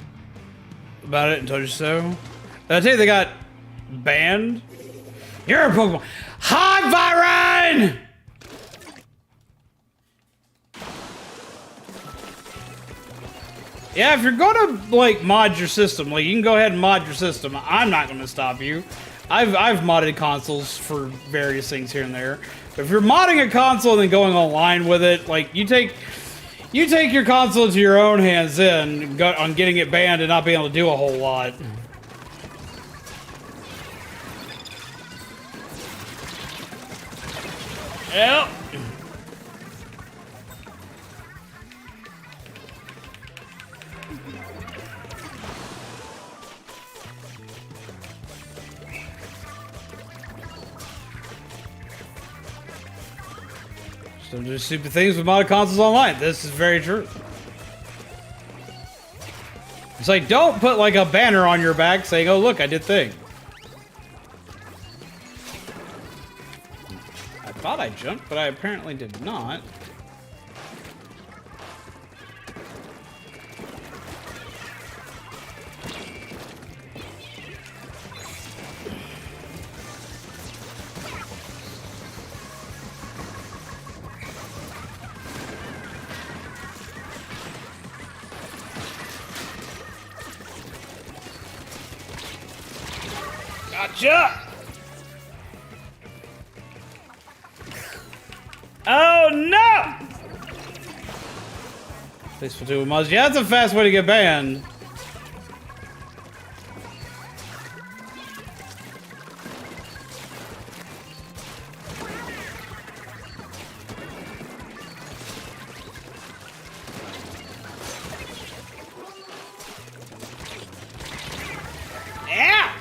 about it and told you so. Did I tell you they got banned? You're a Pokemon. Hi, Byron! Yeah, if you're gonna like mod your system, like you can go ahead and mod your system. I'm not gonna stop you. I've modded consoles for various things here and there. But if you're modding a console and then going online with it, like you take your console into your own hands then on getting it banned and not being able to do a whole lot. Yep. Some do stupid things with modded consoles online. This is very true. It's like, don't put like a banner on your back saying, oh look, I did thing. I thought I jumped, but I apparently did not. Gotcha! Oh no! Please for two mods. Yeah, that's a fast way to get banned. Yeah!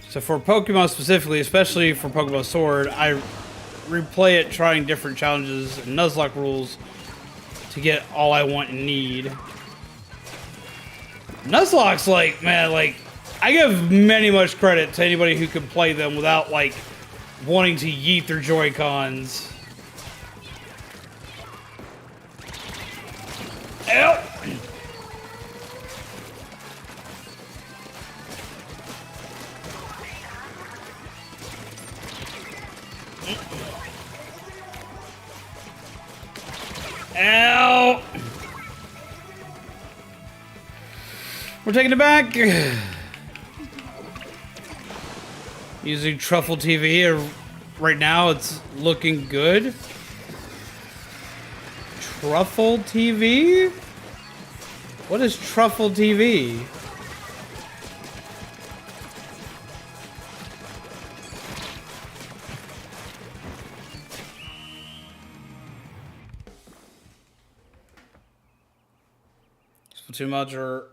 So for Pokemon specifically, especially for Pokemon Sword, I replay it trying different challenges and Nuzlocke rules to get all I want and need. Nuzlocke's like, man, like, I give many much credit to anybody who can play them without, like, wanting to yeet their Joy-Cons. Help! Ow! We're taking it back. Using Truffle TV. Right now, it's looking good. Truffle TV? What is Truffle TV? Too much are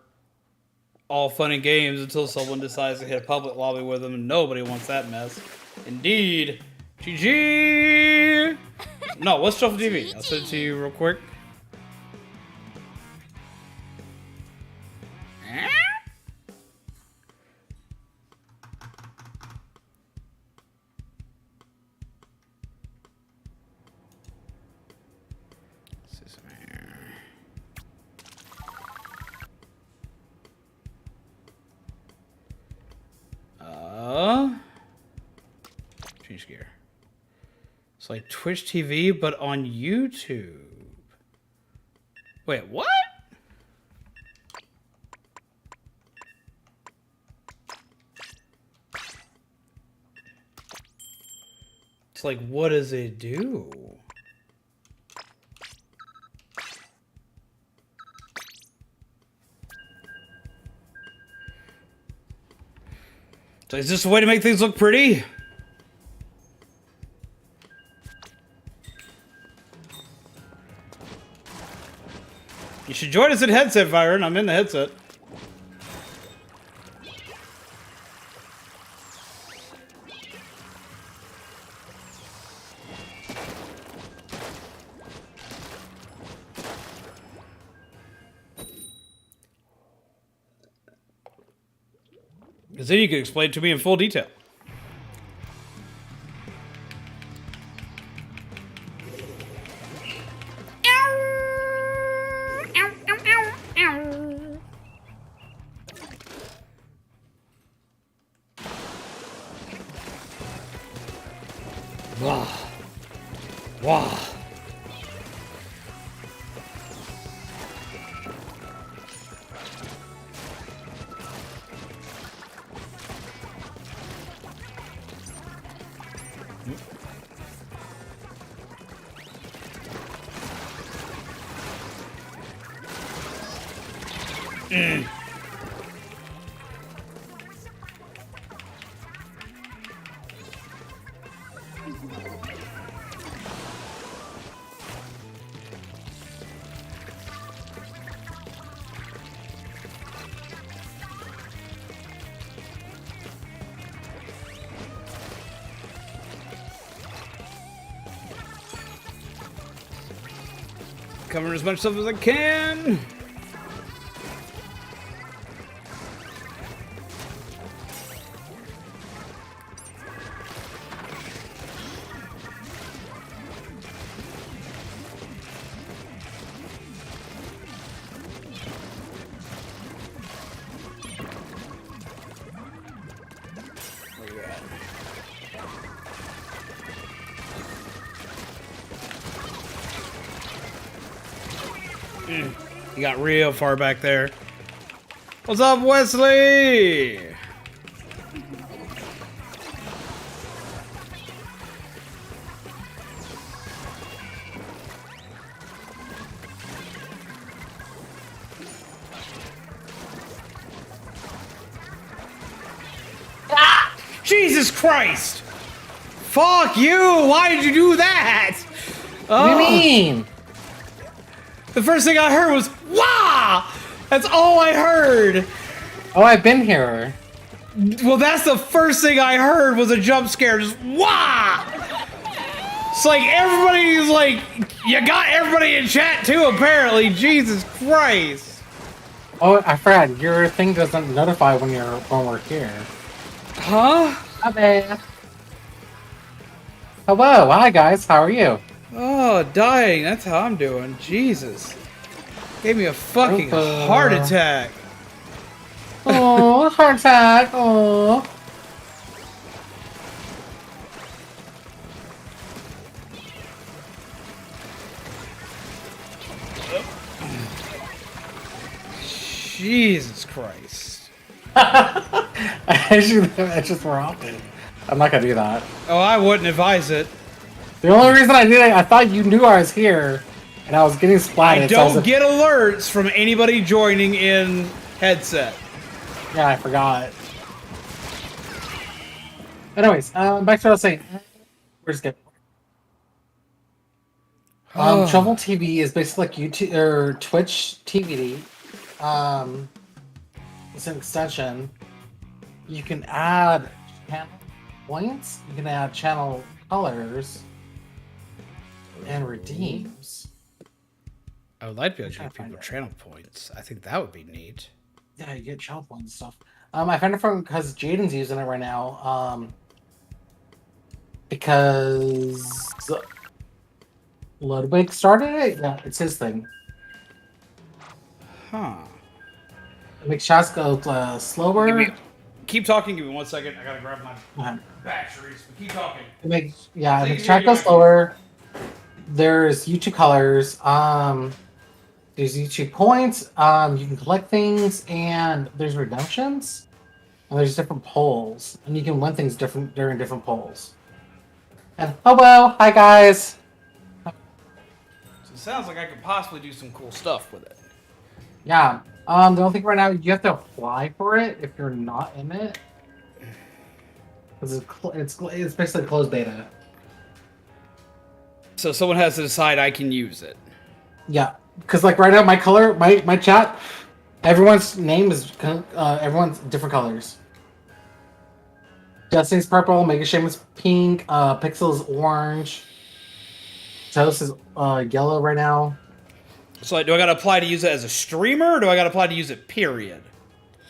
all fun and games until someone decides to hit a public lobby with them, and nobody wants that mess. Indeed. GG! No, what's Truffle TV? I'll send it to you real quick. Change gear. It's like Twitch TV, but on YouTube. Wait, what? It's like, what does it do? So is this a way to make things look pretty? You should join us in headset, Byron. I'm in the headset. Because then you could explain it to me in full detail. Wow. Wow. Covering as much stuff as I can. You got real far back there. What's up, Wesley? Ah! Jesus Christ! Fuck you! Why did you do that? What do you mean? The first thing I heard was, "Wah!" That's all I heard. Oh, I've been here. Well, that's the first thing I heard was a jump scare. Just, "Wah!" It's like everybody's like, you got everybody in chat too, apparently. Jesus Christ. Oh, I forgot. Your thing doesn't notify when we're here. Huh? Okay. Hello. Hi, guys. How are you? Oh, dying. That's how I'm doing. Jesus. Gave me a fucking heart attack. Oh, heart attack. Oh. Jesus Christ. I just were off it. I'm not gonna do that. Oh, I wouldn't advise it. The only reason I did it, I thought you knew I was here, and I was getting splatted. I don't get alerts from anybody joining in headset. Yeah, I forgot. Anyways, back to what I was saying. Where's it? Jevil TV is basically like YouTube or Twitch TV. It's an extension. You can add channel points. You can add channel colors and redeems. I would like to be able to give people channel points. I think that would be neat. Yeah, you get channel points and stuff. I found it from because Jaden's using it right now. Because Ludwig started it. Yeah, it's his thing. Huh. It makes shots go slower. Keep talking. Give me 1 second. I gotta grab my batteries. But keep talking. It makes shots go slower. There's YouTube colors. There's YouTube points. You can collect things, and there's redemptions. And there's different polls, and you can win things different during different polls. And hello, hi guys. So it sounds like I could possibly do some cool stuff with it. Yeah. The only thing right now, you have to apply for it if you're not in it. Because it's basically a closed beta. So someone has to decide I can use it. Yeah. Because like right now, my chat, everyone's name is everyone's different colors. Destiny's purple, Mega Shaman's pink, Pixel's orange, Toast is yellow right now. So do I gotta apply to use it as a streamer, or do I gotta apply to use it, period?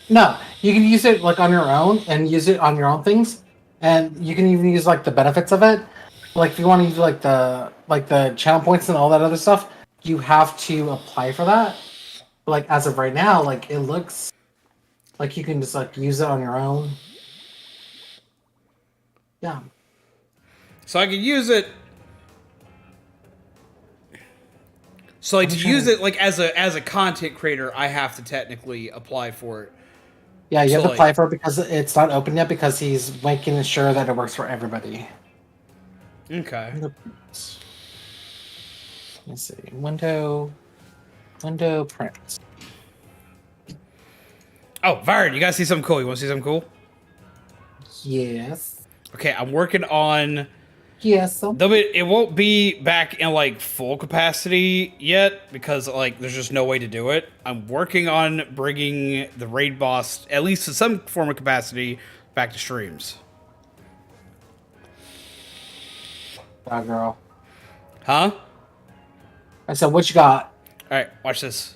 No, you can use it like on your own and use it on your own things, and you can even use like the benefits of it. Like if you want to use like the channel points and all that other stuff, you have to apply for that. But like as of right now, like it looks like you can just like use it on your own. Yeah. So I could use it. So like to use it like as a content creator, I have to technically apply for it. Yeah, you So, have to like- apply for it because it's not open yet because he's making sure that it works for everybody. Okay. Let's see. Window print. Oh, Byron, you guys see something cool? You want to see something cool? Yes. Okay, I'm working on. Yes. Though it won't be back in like full capacity yet because like there's just no way to do it. I'm working on bringing the raid boss at least to some form of capacity back to streams. Oh, girl. Huh? I said, what you got? All right, watch this.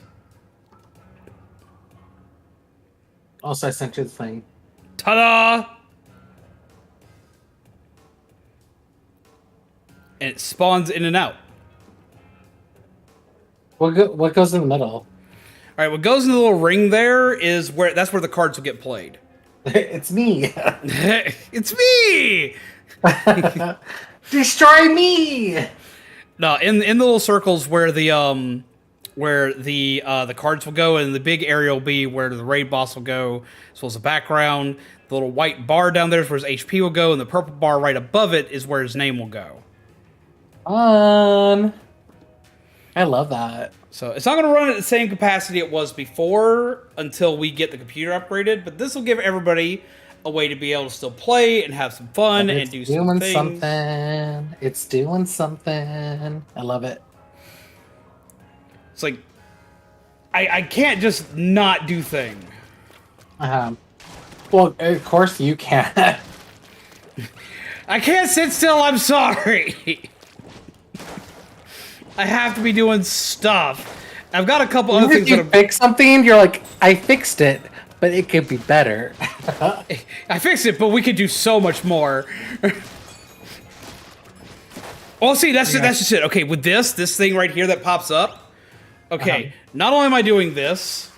Also, I sent you the thing. Ta-da! And it spawns in and out. What goes in the middle? All right, what goes in the little ring there is that's where the cards will get played. It's me. It's me. Destroy me. No, in the little circles where the cards will go, and the big area will be where the raid boss will go, as well as the background. The little white bar down there is where his HP will go, and the purple bar right above it is where his name will go. I love that. So it's not going to run at the same capacity it was before until we get the computer upgraded, but this will give everybody a way to be able to still play and have some fun and do some things. Something. It's doing something. I love it. It's like I can't just not do things. Well, of course you can. I can't sit still. I'm sorry. I have to be doing stuff. I've got a couple other things If that you fix something, you're like, I fixed it, but it could be better. I fixed it, but we could do so much more. Well, see, that's just it. Okay, with this thing right here that pops up. Okay, not only am I doing this,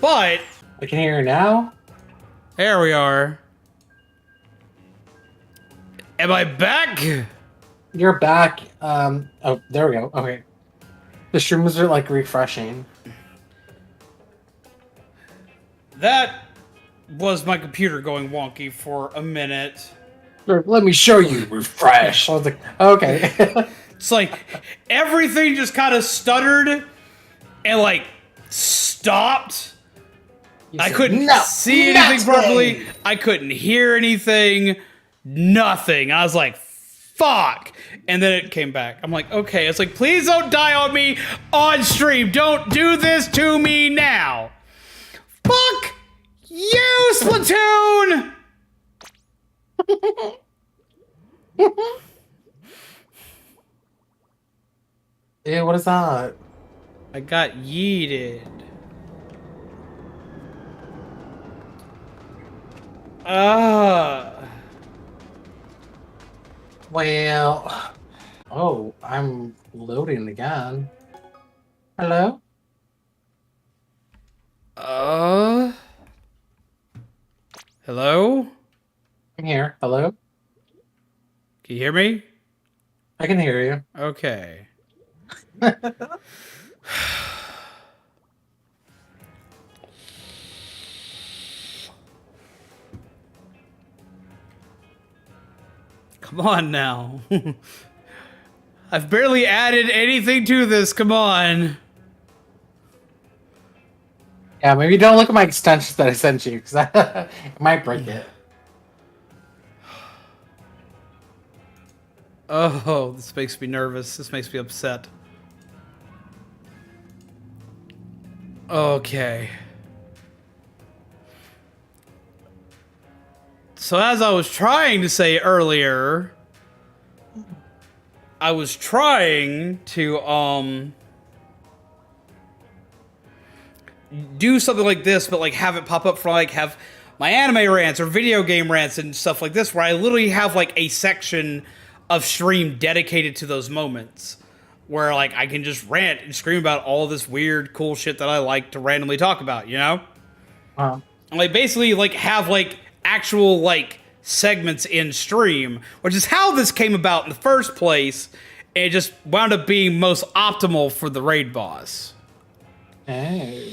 but I can hear you now. there we are. Am I back? You're back. Oh, there we go. Okay. The streams are like refreshing. That was my computer going wonky for a minute. Let me show you. Refresh. I was like, okay. It's like everything just kind of stuttered and like stopped. I couldn't see anything properly. I couldn't hear anything. Nothing. I was like, fuck. And then it came back. I'm like, okay. It's like, please don't die on me on stream. Don't do this to me now. Fuck you, Splatoon! Yeah, what is that? I got yeeted. Well, oh, I'm loading again. Hello? Hello? I'm here. Hello? Can you hear me? I can hear you. Okay. Come on now. I've barely added anything to this. Come on. Yeah, maybe don't look at my extensions that I sent you, because it might break it. Oh, this makes me nervous. This makes me upset. Okay. So as I was trying to say earlier, I was trying to do something like this, but like have it pop up for like have my anime rants or video game rants and stuff like this, where I literally have like a section of stream dedicated to those moments where like I can just rant and scream about all this weird, cool shit that I like to randomly talk about, you know? And like basically like have like actual like segments in stream, which is how this came about in the first place. And it just wound up being most optimal for the raid boss. Oh.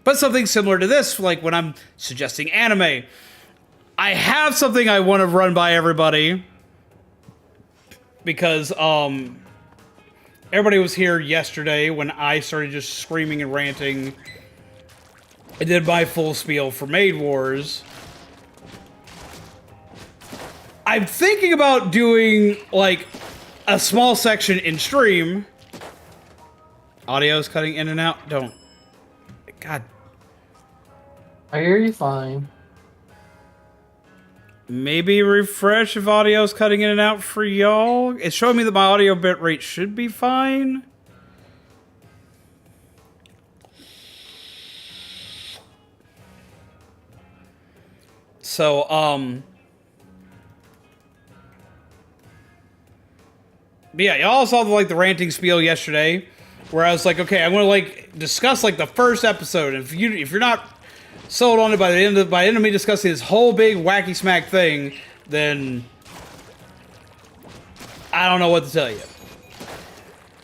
But something similar to this, like when I'm suggesting anime, I have something I want to run by everybody because everybody was here yesterday when I started just screaming and ranting. I did my full spiel for Maid Wars. I'm thinking about doing like a small section in stream. Audio's cutting in and out. Don't. God. I hear you fine. Maybe refresh if audio's cutting in and out for y'all. It's showing me that my audio bitrate should be fine. So, but yeah, y'all saw the ranting spiel yesterday, where I was like, okay, I'm gonna like discuss like the first episode. If you're not sold on it by the end of me discussing this whole big wacky smack thing, then I don't know what to tell you.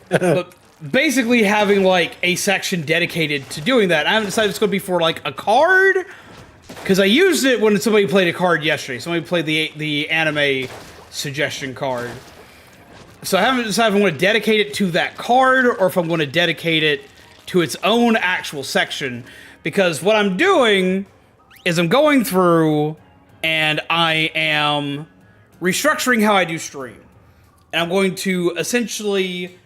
But basically having like a section dedicated to doing that. I haven't decided it's gonna be for like a card, because I used it when somebody played a card yesterday. Somebody played the anime suggestion card. So I haven't decided if I'm going to dedicate it to that card or if I'm going to dedicate it to its own actual section. Because what I'm doing is I'm going through and I am restructuring how I do stream. And I'm going to essentially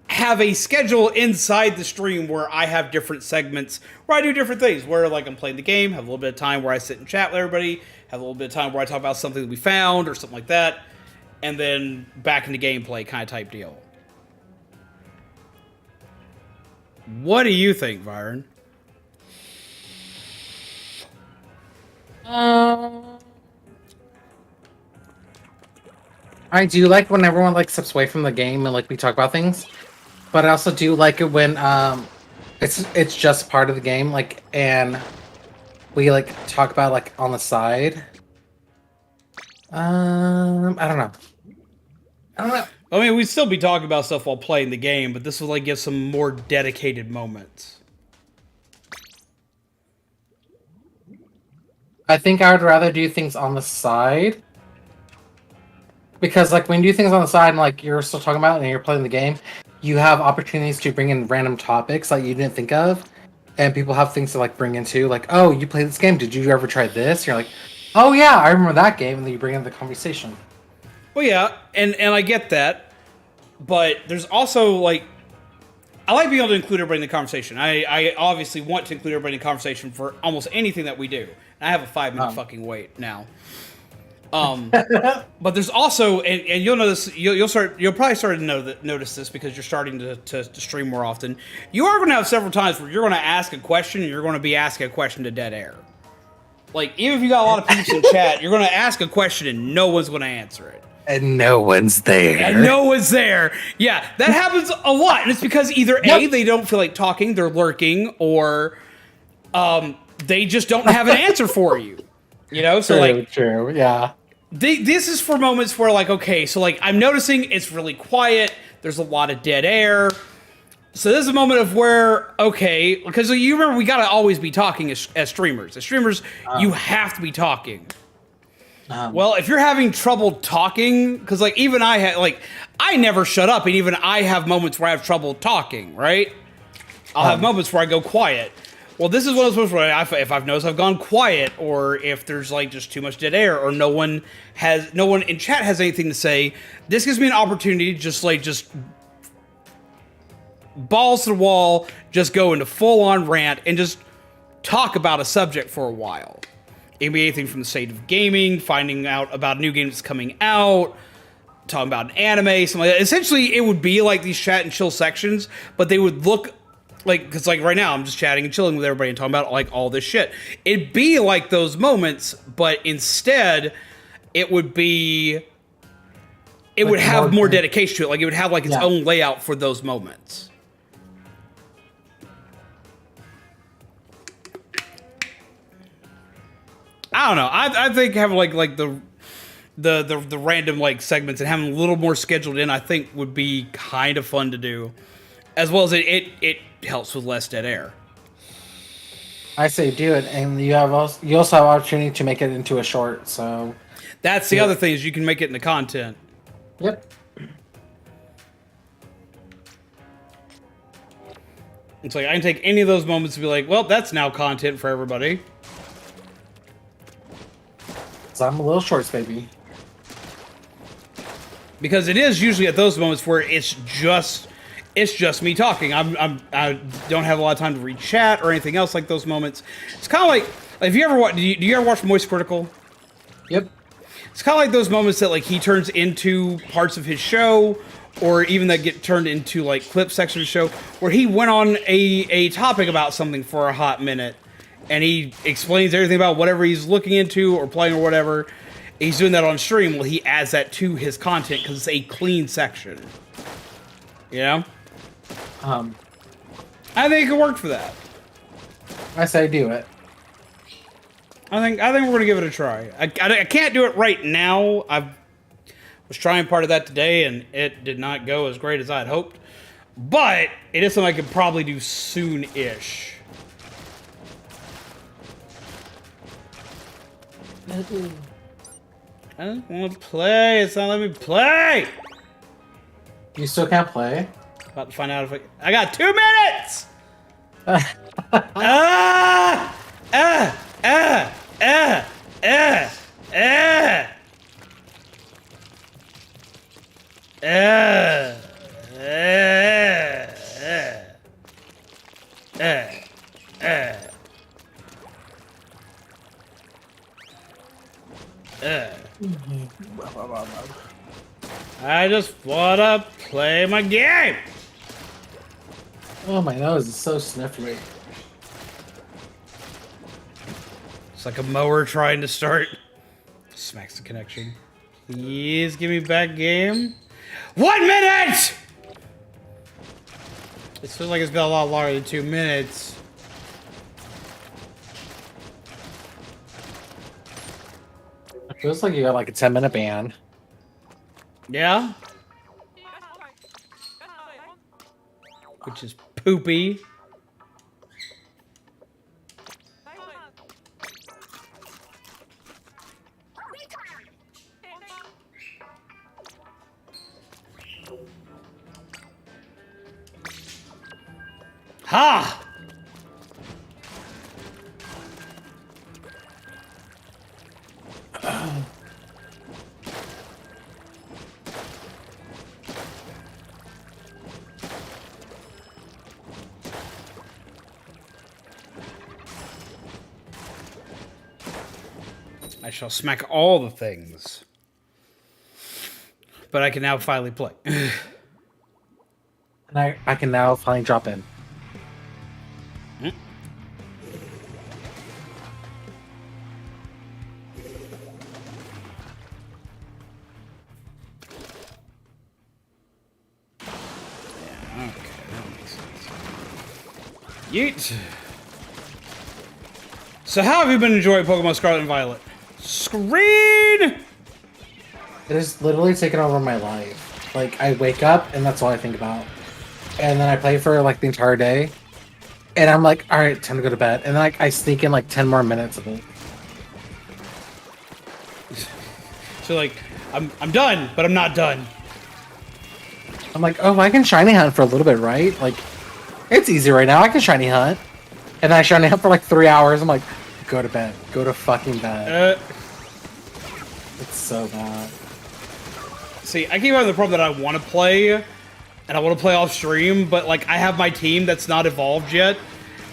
have a schedule inside the stream where I have different segments where I do different things. Where like I'm playing the game, have a little bit of time where I sit and chat with everybody, have a little bit of time where I talk about something that we found or something like that. And then back into gameplay kind of type deal. What do you think, Byron? I do like when everyone like steps away from the game and like we talk about things, but I also do like it when it's just part of the game, like, and we like talk about like on the side. I don't know. I mean, we'd still be talking about stuff while playing the game, but this will like give some more dedicated moments. I think I would rather do things on the side. Because like when you do things on the side and like you're still talking about it and you're playing the game, you have opportunities to bring in random topics that you didn't think of. And people have things to like bring into, like, oh, you played this game, did you ever try this? You're like, oh yeah, I remember that game, and then you bring in the conversation. Well, yeah, and I get that, but there's also, like, I like being able to include everybody in the conversation. I obviously want to include everybody in the conversation for almost anything that we do. And I have a 5-minute fucking wait now. But there's also, and you'll notice, you'll probably start to notice this because you're starting to stream more often. You are going to have several times where you're going to ask a question and you're going to be asking a question to dead air. Like, even if you got a lot of peeps in chat, you're going to ask a question and no one's going to answer it. And no one's there. And no one's there. Yeah, that happens a lot. And it's because either A, they don't feel like talking, they're lurking, or they just don't have an answer for you. You know? So, True, yeah. This is for moments where, like, okay, so, like, I'm noticing it's really quiet, there's a lot of dead air. So this is a moment of where, okay, because you remember we gotta always be talking as streamers. As streamers, you have to be talking. Well, if you're having trouble talking, because like even I never shut up, and even I have moments where I have trouble talking, right? I'll have moments where I go quiet. Well, this is one of those moments where if I've noticed I've gone quiet, or if there's like just too much dead air, or no one in chat has anything to say, this gives me an opportunity to just balls to the wall, just go into full-on rant and just talk about a subject for a while. It can be anything from the state of gaming, finding out about new games coming out, talking about an anime, something like that. Essentially, it would be like these chat and chill sections, but they would look like, because like right now I'm just chatting and chilling with everybody and talking about like all this shit. It'd be like those moments, but instead it would be, it would have more dedication to it. Like it would have like its own layout for those moments. I don't know. I think having like the random like segments and having a little more scheduled in, I think would be kind of fun to do, as well as it helps with less dead air. I say do it, and you also have opportunity to make it into a short. So that's the other thing, is you can make it into content. Yep. It's like I can take any of those moments and be like, well, that's now content for everybody. So I'm a little shorts, baby. Because it is usually at those moments where it's just me talking. I don't have a lot of time to read chat or anything else like those moments. It's kind of like if you ever watch, do you ever watch Moist Critical? Yep. It's kind of like those moments that like he turns into parts of his show, or even that get turned into like clip section of the show, where he went on a topic about something for a hot minute, and he explains everything about whatever he's looking into or playing or whatever. He's doing that on stream. Well, he adds that to his content because it's a clean section. You know? I think it could work for that. I say do it. I think we're gonna give it a try. I can't do it right now. I was trying part of that today, and it did not go as great as I'd hoped. But it is something I could probably do soon-ish. I don't want to play. It's not letting me play. You still can't play? About to find out if I got 2 minutes. Ah! I just wanna play my game. Oh, my nose is so sniffly. It's like a mower trying to start. Smacks the connection. Please give me back game. 1 minute! It feels like it's been a lot longer than 2 minutes. It feels like you got like a 10-minute ban. Yeah? Which is poopy. Ha! I shall smack all the things. But I can now finally play. And I can now finally drop in. Yeet. So how have you been enjoying Pokemon Scarlet and Violet? Screen! It has literally taken over my life. Like, I wake up and that's all I think about. And then I play for like the entire day. And I'm like, alright, time to go to bed. And then like I sneak in like 10 more minutes of it. So like, I'm done, but I'm not done. I'm like, oh, I can shiny hunt for a little bit, right? Like, it's easy right now. I can shiny hunt. And then I shiny hunt for like 3 hours. I'm like, go to bed. Go to fucking bed. It's so bad. See, I keep having the problem that I want to play, and I want to play off stream, but like I have my team that's not evolved yet,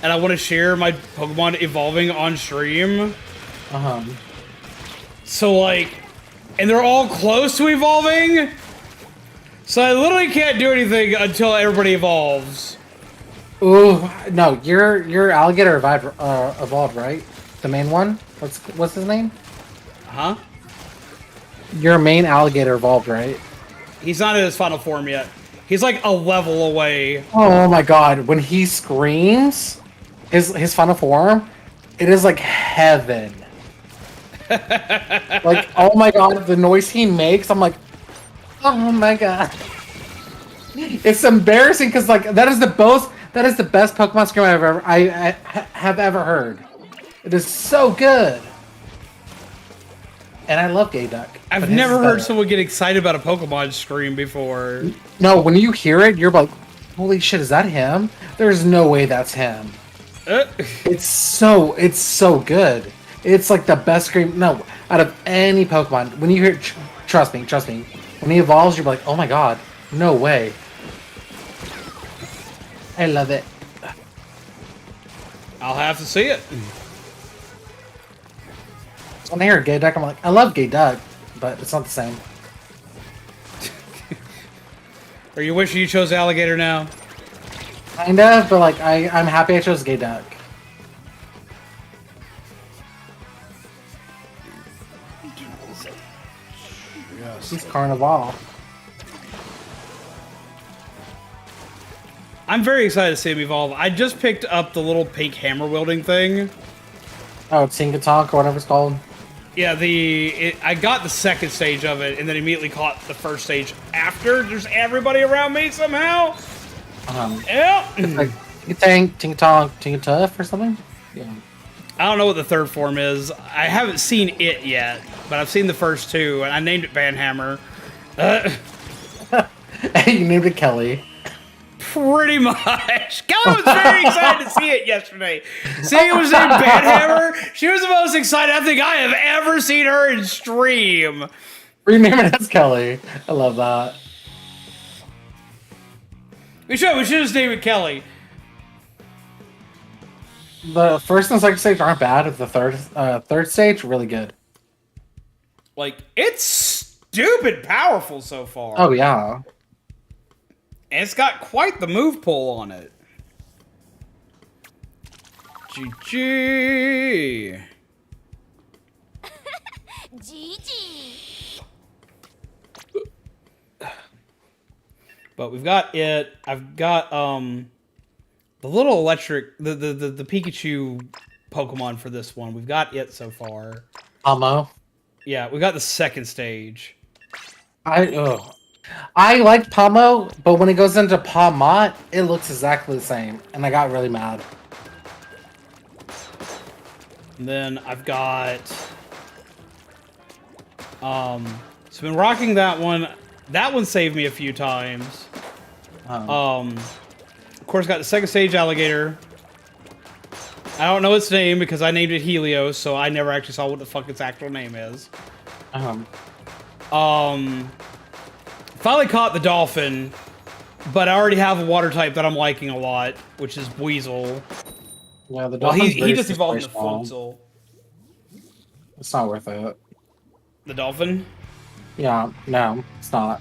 and I want to share my Pokemon evolving on stream. Uh-huh. So like, and they're all close to evolving, So I literally can't do anything until everybody evolves. Ooh, no, your alligator evolved, right? The main one? What's his name? Huh? Your main alligator evolved, right? He's not in his final form yet. He's like a level away. Oh my god, when he screams, his final form, it is like heaven. Like, oh my god, the noise he makes, I'm like, oh my god. It's embarrassing because like that is the best Pokemon scream I have ever heard. It is so good. And I love Gay Duck. I've never heard someone get excited about a Pokemon scream before. No, when you hear it, you're like, holy shit, is that him? There's no way that's him. It's so good. It's like the best scream, no, out of any Pokemon. When you hear it, trust me, when he evolves, you're like, oh my god, no way. I love it. I'll have to see it. When I hear Gay Duck, I'm like, I love Gay Duck, but it's not the same. Or you wish you chose Alligator now? Kind of, but like, I'm happy I chose Gay Duck. He's Carnival. I'm very excited to see him evolve. I just picked up the little pink hammer wielding thing. Oh, Tinkatonk or whatever it's called. Yeah, I got the second stage of it, and then immediately caught the first stage after. There's everybody around me somehow. Yeah. It's like Tinkatonk, Tinkatuff or something. Yeah. I don't know what the third form is. I haven't seen it yet, but I've seen the first two, and I named it Banhammer. You named it Kelly. Pretty much. Kelly was very excited to see it yesterday. Seeing it was named Banhammer, she was the most excited I think I have ever seen her in stream. Rename it as Kelly. I love that. We should just name it Kelly. The first and second stage aren't bad. The third stage, really good. Like, it's stupid powerful so far. Oh, yeah. And it's got quite the move pull on it. GG. GG. But we've got it. I've got the little electric the Pikachu Pokemon for this one. We've got it so far. Amo. Yeah, we got the second stage. I like Pomo, but when it goes into Palmot, it looks exactly the same, and I got really mad. And then I've got so I've been rocking that one. That one saved me a few times. Of course, got the second stage Alligator. I don't know its name because I named it Helios, so I never actually saw what the fuck its actual name is. Finally caught the Dolphin, but I already have a water type that I'm liking a lot, which is Weasel. Yeah, the Well, Dolphin's he just evolved into Floatzel. It's not worth it. The Dolphin? Yeah, no, it's not.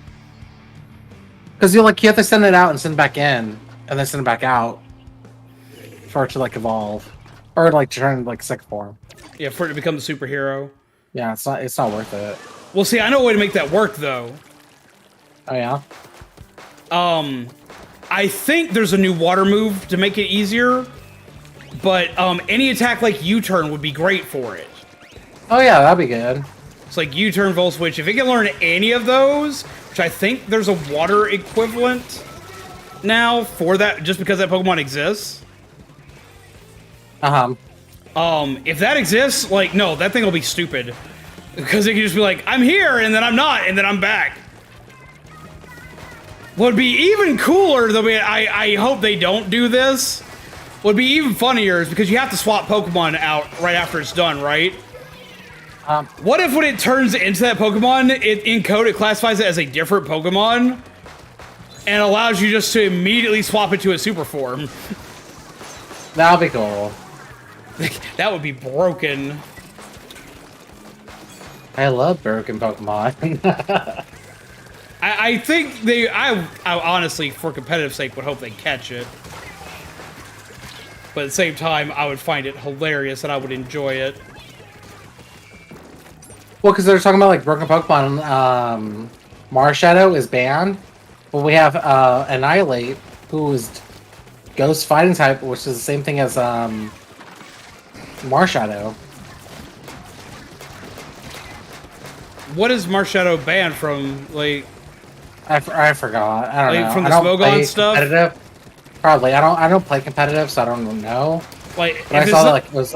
Because you have to send it out and send it back in, and then send it back out for it to evolve, or turn second form. Yeah, for it to become the superhero. Yeah, it's not worth it. Well, see, I know a way to make that work though. Oh yeah. I think there's a new water move to make it easier, but any attack like U-turn would be great for it. Oh yeah, that'd be good. It's like U-turn, Volt Switch. If it can learn any of those, which I think there's a water equivalent now for that, just because that Pokemon exists. If that exists, no, that thing will be stupid. Because it can just be like, I'm here, and then I'm not, and then I'm back. What'd be even cooler, though, I hope they don't do this, what'd be even funnier is because you have to swap Pokemon out right after it's done, right? What if when it turns into that Pokemon, in code it classifies it as a different Pokemon and allows you just to immediately swap it to a super form? That'll be cool. That would be broken. I love broken Pokemon. I think I honestly, for competitive sake, would hope they catch it. But at the same time, I would find it hilarious and I would enjoy it. Well, because they're talking about like broken Pokemon. Marshadow is banned, but we have Annihilate, who is Ghost Fighting type, which is the same thing as Marshadow. What is Marshadow banned from? Like, I forgot. I don't know. From the I don't Smogon play stuff? competitive. Probably. I don't play competitive, so I don't know. like But I saw that like it was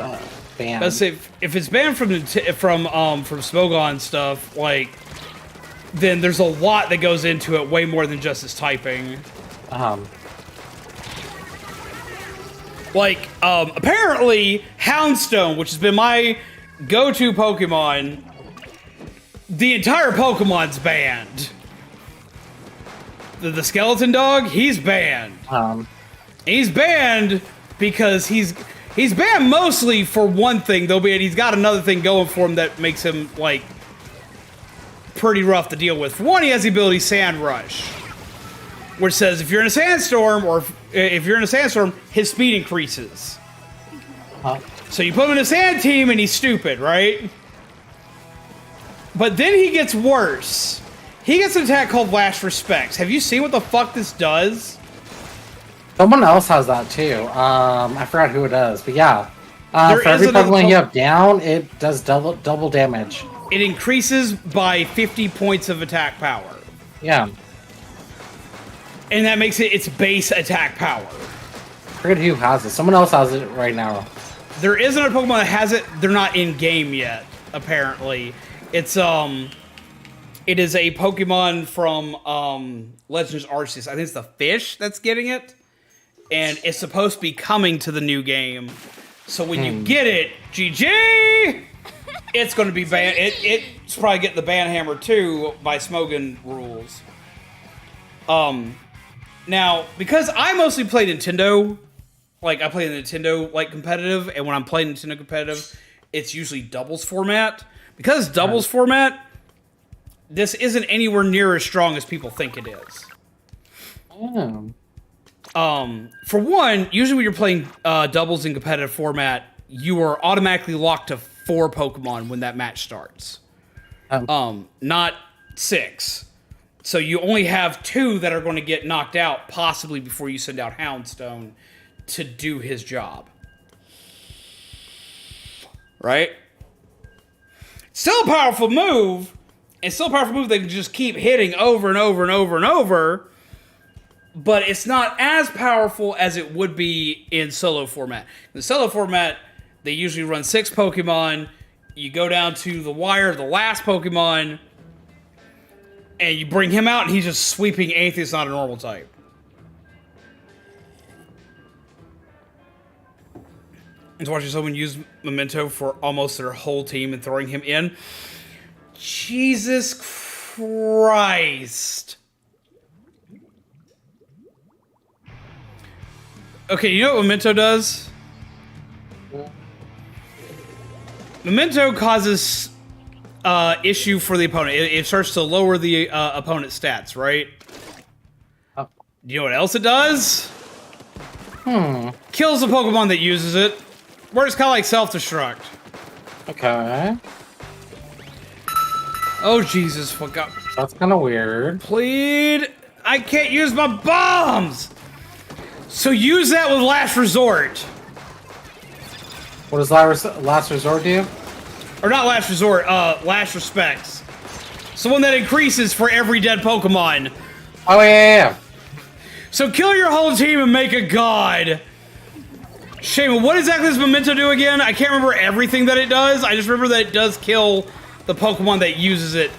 banned. let's say if it's banned from Smogon stuff, like, then there's a lot that goes into it, way more than just his typing. Like, apparently, Houndstone, which has been my go-to Pokemon, the entire Pokemon's banned. The skeleton dog, he's banned. He's banned because he's banned mostly for one thing, though, but he's got another thing going for him that makes him, like, pretty rough to deal with. For one, he has the ability Sand Rush, which says if you're in a sandstorm, or if you're in a sandstorm, his speed increases. So you put him in a sand team and he's stupid, right? But then he gets worse. He gets an attack called Last Respects. Have you seen what the fuck this does? Someone else has that too. I forgot who it is, but yeah. There For is every another Pokemon you have down, it does double damage. It increases by 50 points of attack power. Yeah. And that makes it its base attack power. I forget who has it. Someone else has it right now. There is another Pokemon that has it. They're not in game yet, apparently. It's it is a Pokemon from Legends Arceus. I think it's the fish that's getting it, and it's supposed to be coming to the new game. So when you get it, GG, it's going to be banned. It's probably getting the ban hammer too by Smogon rules. Now, because I mostly play Nintendo, like I play the Nintendo like competitive, and when I'm playing Nintendo competitive, it's usually doubles format. Because doubles format, this isn't anywhere near as strong as people think it is. For one, usually when you're playing doubles in competitive format, you are automatically locked to 4 Pokemon when that match starts. Not 6. So you only have 2 that are going to get knocked out, possibly before you send out Houndstone to do his job. Right? Still a powerful move. And still a powerful move they can just keep hitting over and over and over and over. But it's not as powerful as it would be in solo format. In the solo format, they usually run 6 Pokemon. You go down to the wire, the last Pokemon, and you bring him out, and he's just sweeping anything that's not a normal type. Just watching someone use Memento for almost their whole team and throwing him in. Jesus Christ. Okay, you know what Memento does? Memento causes issue for the opponent. It starts to lower the opponent's stats, right? Do you know what else it does? Kills the Pokemon that uses it. Works kind of like self-destruct. Okay. Oh, Jesus, fuck up. That's kind of weird. Plead. I can't use my bombs! So use that with Last Resort. What does Last Resort do? Or not Last Resort, Last Respects. It's the one that increases for every dead Pokemon. Oh, yeah. So kill your whole team and make a god. Shame, what exactly does Memento do again? I can't remember everything that it does. I just remember that it does kill the Pokemon that uses it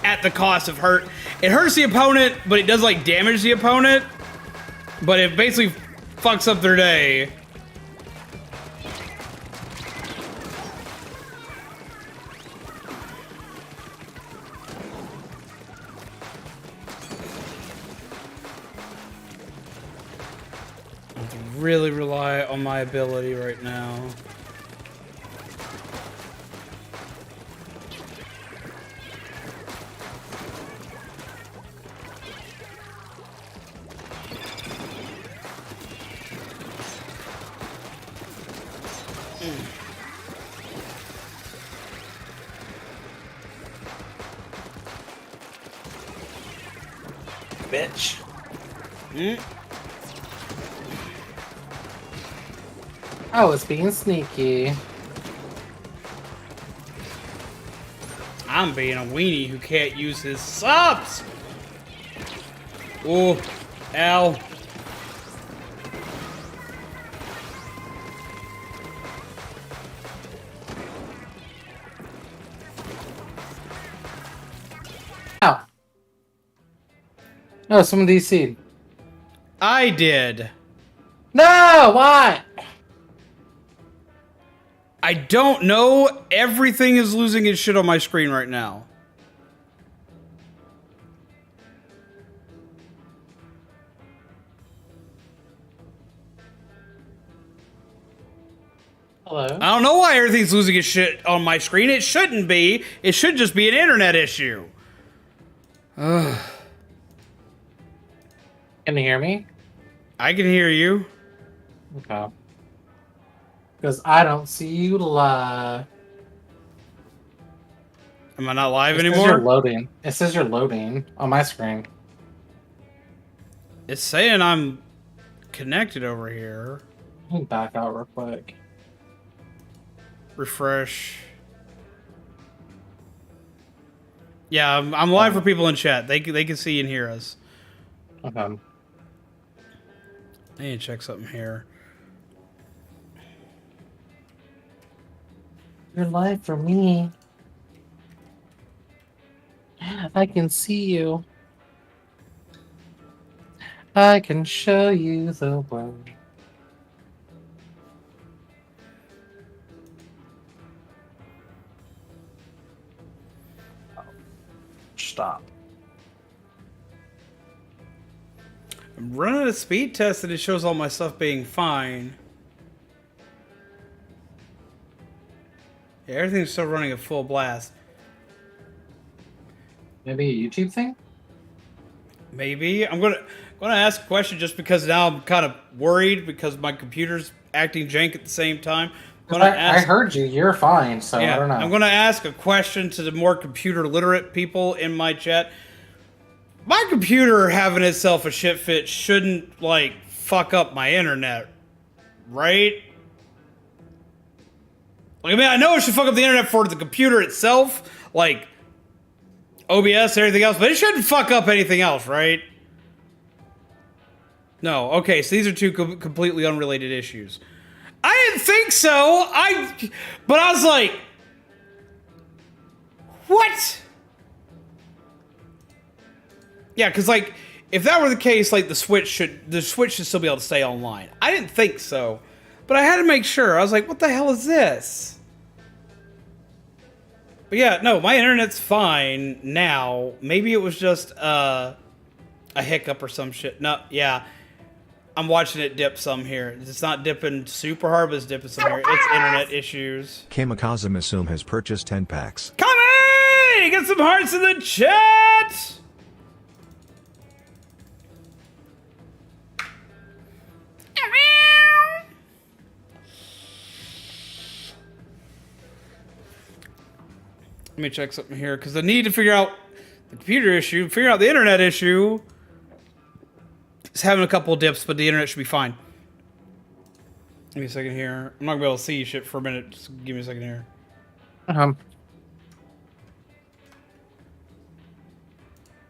at the cost of hurt. It hurts the opponent, but it does like damage the opponent. But it basically fucks up their day. I have to really rely on my ability right now. Bitch. I was being sneaky. I'm being a weenie who can't use his subs. Ooh, L. Ow. No, someone DC'd. I did. No, why? I don't know. Everything is losing its shit on my screen right now. Hello? I don't know why everything's losing its shit on my screen. It shouldn't be. It should just be an internet issue. Ugh. Can you hear me? I can hear you. Okay. Because I don't see you live. Am I not live It says anymore? you're loading. It says you're loading on my screen. It's saying I'm connected over here. Let me back out real quick. Refresh. Yeah, I'm live for people in chat. They can see and hear us. Okay. I need to check something here. You're live for me. I can see you. I can show you the world. Stop. I'm running a speed test and it shows all my stuff being fine. Yeah, everything's still running at full blast. Maybe a YouTube thing? Maybe. I'm gonna ask a question just because now I'm kind of worried because my computer's acting jank at the same time. I heard you. You're fine, so Yeah, I don't know. I'm gonna ask a question to the more computer literate people in my chat. My computer having itself a shit fit shouldn't like fuck up my internet, right? Like, I mean, I know it should fuck up the internet for the computer itself, like OBS and everything else, but it shouldn't fuck up anything else, right? No, okay, so these are two completely unrelated issues. I didn't think so. But I was like, what? Yeah, because like, if that were the case, like the Switch should still be able to stay online. I didn't think so, but I had to make sure. I was like, what the hell is this? But yeah, no, my internet's fine now. Maybe it was just a hiccup or some shit. No, yeah. I'm watching it dip some here. It's not dipping super hard, but it's dipping some here. It's internet issues. Kamikaze Masum has purchased 10 packs. Come get some hearts in the chat! Let me check something here, because I need to figure out the computer issue, figure out the internet issue. It's having a couple of dips, but the internet should be fine. Give me a second here. I'm not gonna be able to see shit for a minute. Just give me a second here.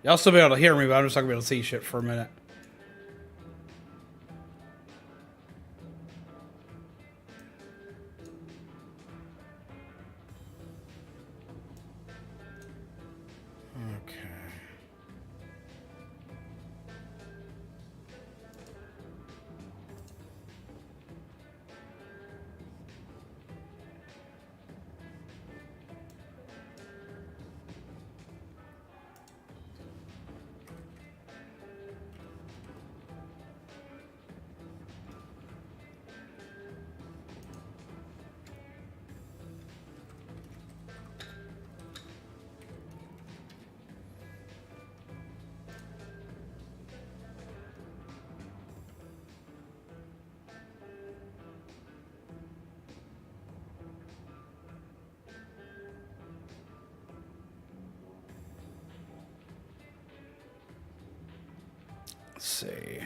Y'all still be able to hear me, but I'm just not gonna be able to see shit for a minute. Okay. Let's see.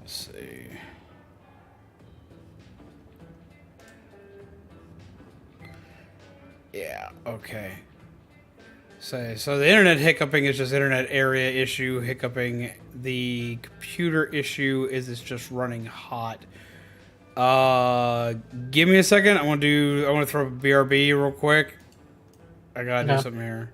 Let's see. Yeah, okay. So the internet hiccuping is just internet area issue hiccuping. The computer issue is it's just running hot. Give me a second. I want to throw a BRB real quick. I gotta do something here.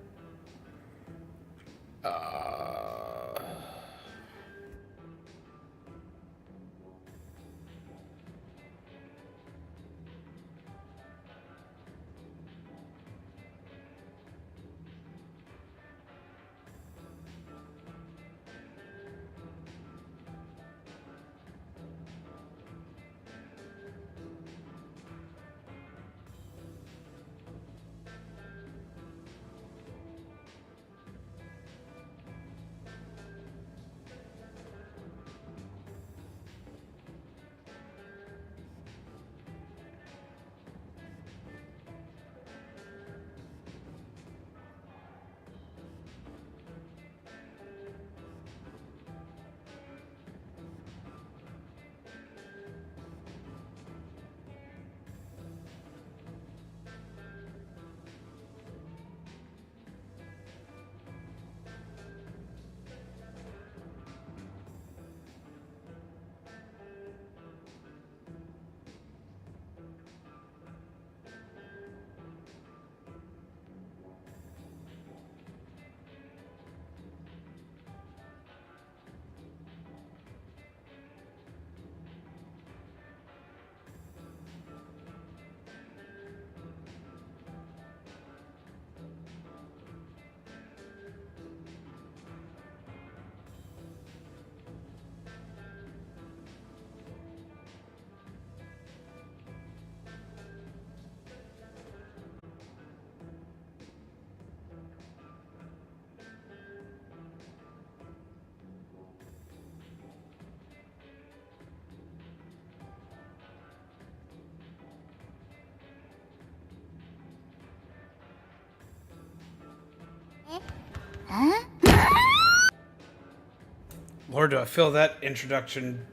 Lord, do I feel that introduction.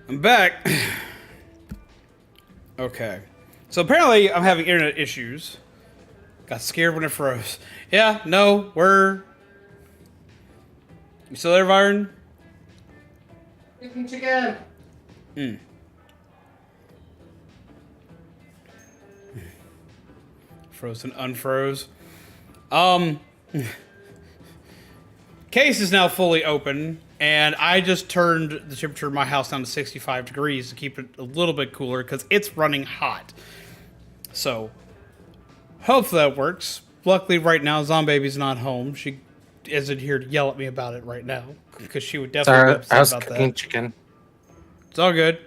I'm back. Okay. So apparently I'm having internet issues. Got scared when it froze. Yeah, no, we're... You still there, Byron? Chicken. Froze and unfroze. Case is now fully open, and I just turned the temperature of my house down to 65 degrees to keep it a little bit cooler because it's running hot. So, hopefully that works. Luckily, right now, Zombaby's not home. She isn't here to yell at me about it right now because she would definitely be upset I was about cooking that. chicken. It's all good.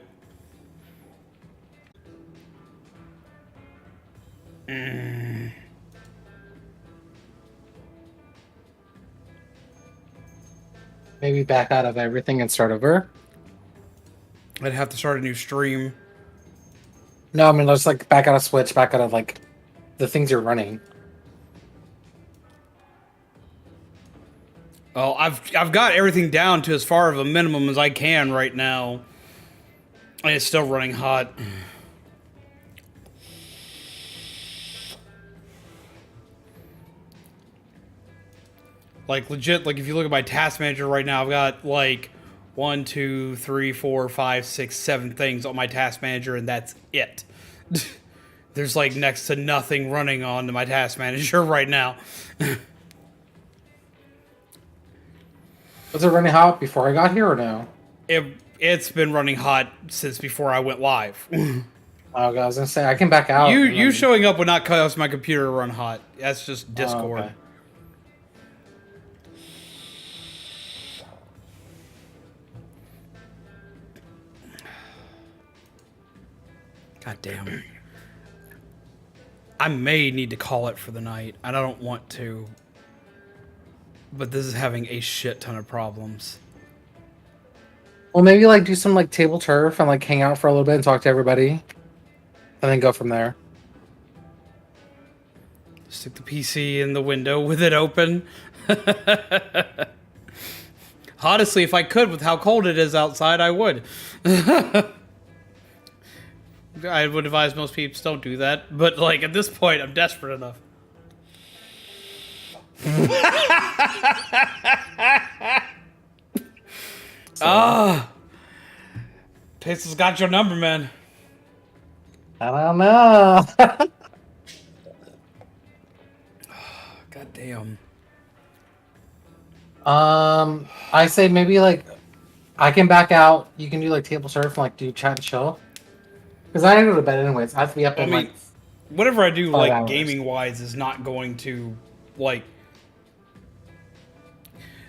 Maybe back out of everything and start over. I'd have to start a new stream. No, I mean, let's like back out of Switch, back out of like the things you're running. Oh, I've got everything down to as far of a minimum as I can right now. And it's still running hot. Like legit, like if you look at my task manager right now, I've got like 1, 2, 3, 4, 5, 6, 7 things on my task manager, and that's it. There's like next to nothing running on my task manager right now. Was it running hot before I got here or no? It's been running hot since before I went live. Oh, God, I was gonna say I can back out. You showing up would not cause my computer to run hot. That's just Discord. Oh, okay. God damn. I may need to call it for the night. I don't want to. But this is having a shit ton of problems. Well, maybe like do some like table turf and like hang out for a little bit and talk to everybody, and then go from there. Stick the PC in the window with it open. Honestly, if I could, with how cold it is outside, I would. I would advise most people don't do that, but like at this point, I'm desperate enough. Pixel's got your number, man. I don't know. God damn. I say maybe like I can back out. You can do like table surf and like do chat and chill. Because I go to bed anyways. I have to be up in like whatever I do, 5 like hours. gaming wise, is not going to like.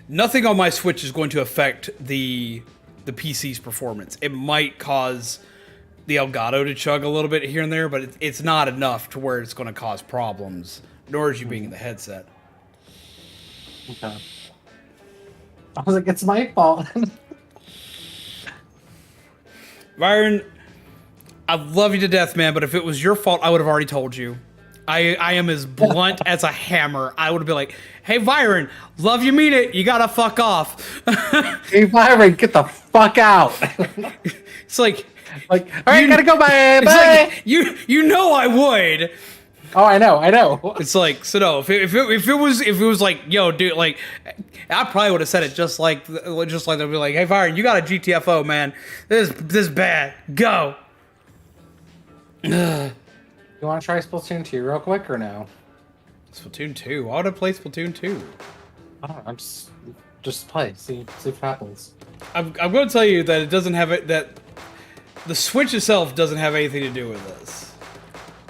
Nothing on my Switch is going to affect the PC's performance. It might cause the Elgato to chug a little bit here and there, but it's not enough to where it's going to cause problems. Nor is you being in the headset. Okay. I was like, it's my fault. Byron, I love you to death, man, but if it was your fault, I would have already told you. I am as blunt as a hammer. I would have been like, hey, Byron, love you, mean it. You gotta fuck off. Hey, Byron, get the fuck out. It's like, all right, gotta go, bye. it's Bye. like, you know I would. Oh, I know. It's like, so no, if it was like, yo, dude, like, I probably would have said it just like they'd be like, hey, Byron, you got a GTFO, man. This is bad. Go. You want to try Splatoon 2 real quick or no? Splatoon 2. Why would I play Splatoon 2? I don't know. I'm just play. See what happens. I'm going to tell you that it doesn't have it. That the Switch itself doesn't have anything to do with this.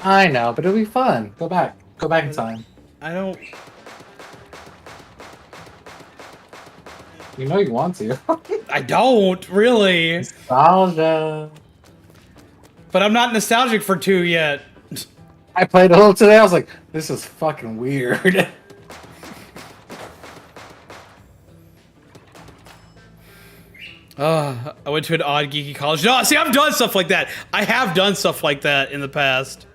I know, but it'll be fun. Go back in time. I don't. You know you want to. I don't really. Nostalgia. But I'm not nostalgic for 2 yet. I played a little today. I was like, this is fucking weird. I went to an odd geeky college. No, see, I've done stuff like that. I have done stuff like that in the past.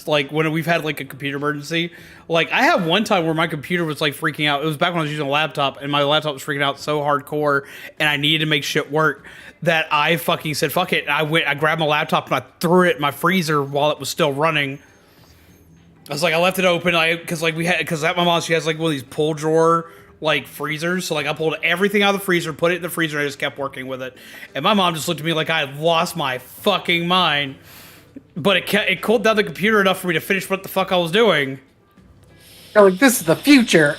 Like when we've had like a computer emergency. Like I had one time where my computer was like freaking out. It was back when I was using a laptop, and my laptop was freaking out so hardcore, and I needed to make shit work that I fucking said fuck it. I grabbed my laptop and I threw it in my freezer while it was still running. I was like, I left it open, because at my mom, she has like one of these pull drawer like freezers. So like I pulled everything out of the freezer, put it in the freezer, and I just kept working with it. And my mom just looked at me like I had lost my fucking mind. But it cooled down the computer enough for me to finish what the fuck I was doing. You're like, this is the future.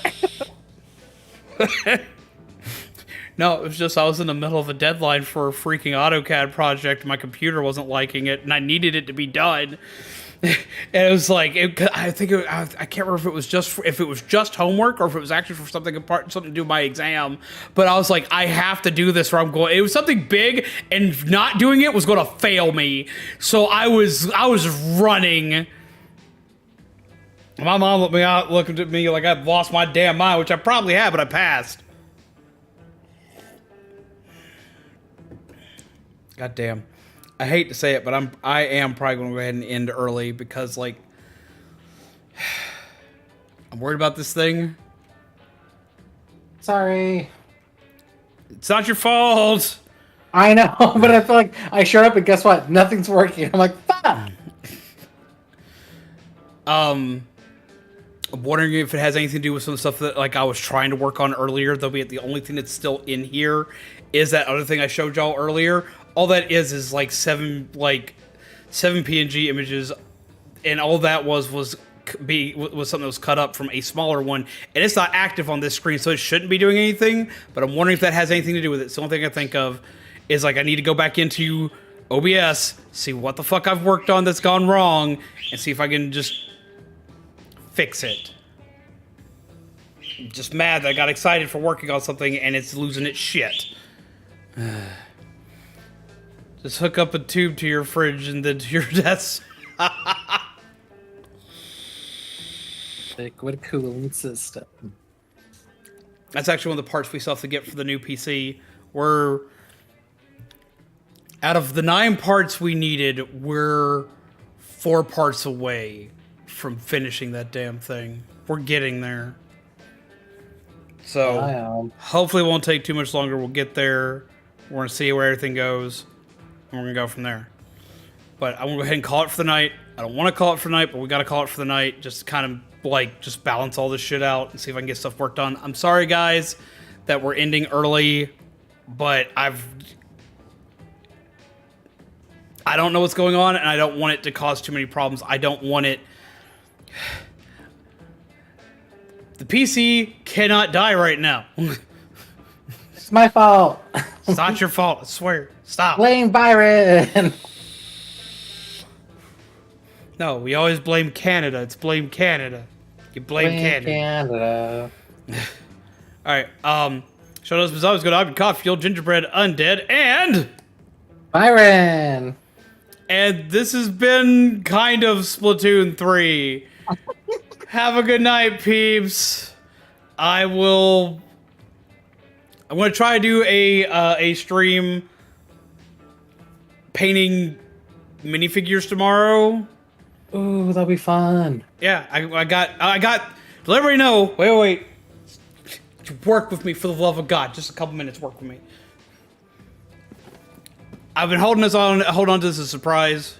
No, it was just I was in the middle of a deadline for a freaking AutoCAD project. My computer wasn't liking it, and I needed it to be done. And it was like, I can't remember if it was just homework or if it was actually for something to do with my exam. But I was like, I have to do this, or I'm going. It was something big, and not doing it was going to fail me. So I was running. My mom looked at me like I'd lost my damn mind, which I probably had, but I passed. God damn. I hate to say it, but I am probably going to go ahead and end early because, like, I'm worried about this thing. Sorry. It's not your fault. I know, but I feel like I showed up and guess what? Nothing's working. I'm like, fuck. I'm wondering if it has anything to do with some stuff that, like, I was trying to work on earlier. Though the only thing that's still in here is that other thing I showed y'all earlier. All that is like seven PNG images, and all that was something that was cut up from a smaller one, and it's not active on this screen, so it shouldn't be doing anything. But I'm wondering if that has anything to do with it. So the only thing I think of is like I need to go back into OBS, see what the fuck I've worked on that's gone wrong, and see if I can just fix it. I'm just mad that I got excited for working on something and it's losing its shit. Just hook up a tube to your fridge and then to your desk. Liquid cooling system. That's actually one of the parts we still have to get for the new PC. We're... Out of the 9 parts we needed, we're 4 parts away from finishing that damn thing. We're getting there. So, hopefully it won't take too much longer. We'll get there. We're going to see where everything goes. And we're going to go from there. But I'm going to go ahead and call it for the night. I don't want to call it for the night, but we got to call it for the night. Just to kind of, like, just balance all this shit out and see if I can get stuff worked on. I'm sorry, guys, that we're ending early. But I don't know what's going on, and I don't want it to cause too many problems. I don't want it... The PC cannot die right now. It's my fault. It's not your fault, I swear. Stop. Blame Byron. No, we always blame Canada. It's blame Canada. You blame Canada. Alright, show us always good. I've been Coffee Fuel, Gingerbread, Undead, and... Byron. And this has been kind of Splatoon 3. Have a good night, peeps. I'm gonna try to do a stream painting minifigures tomorrow. Ooh, that'll be fun. Yeah, I got let everybody know. Wait. Work with me, for the love of God. Just a couple minutes, work with me. I've been holding on to this as a surprise.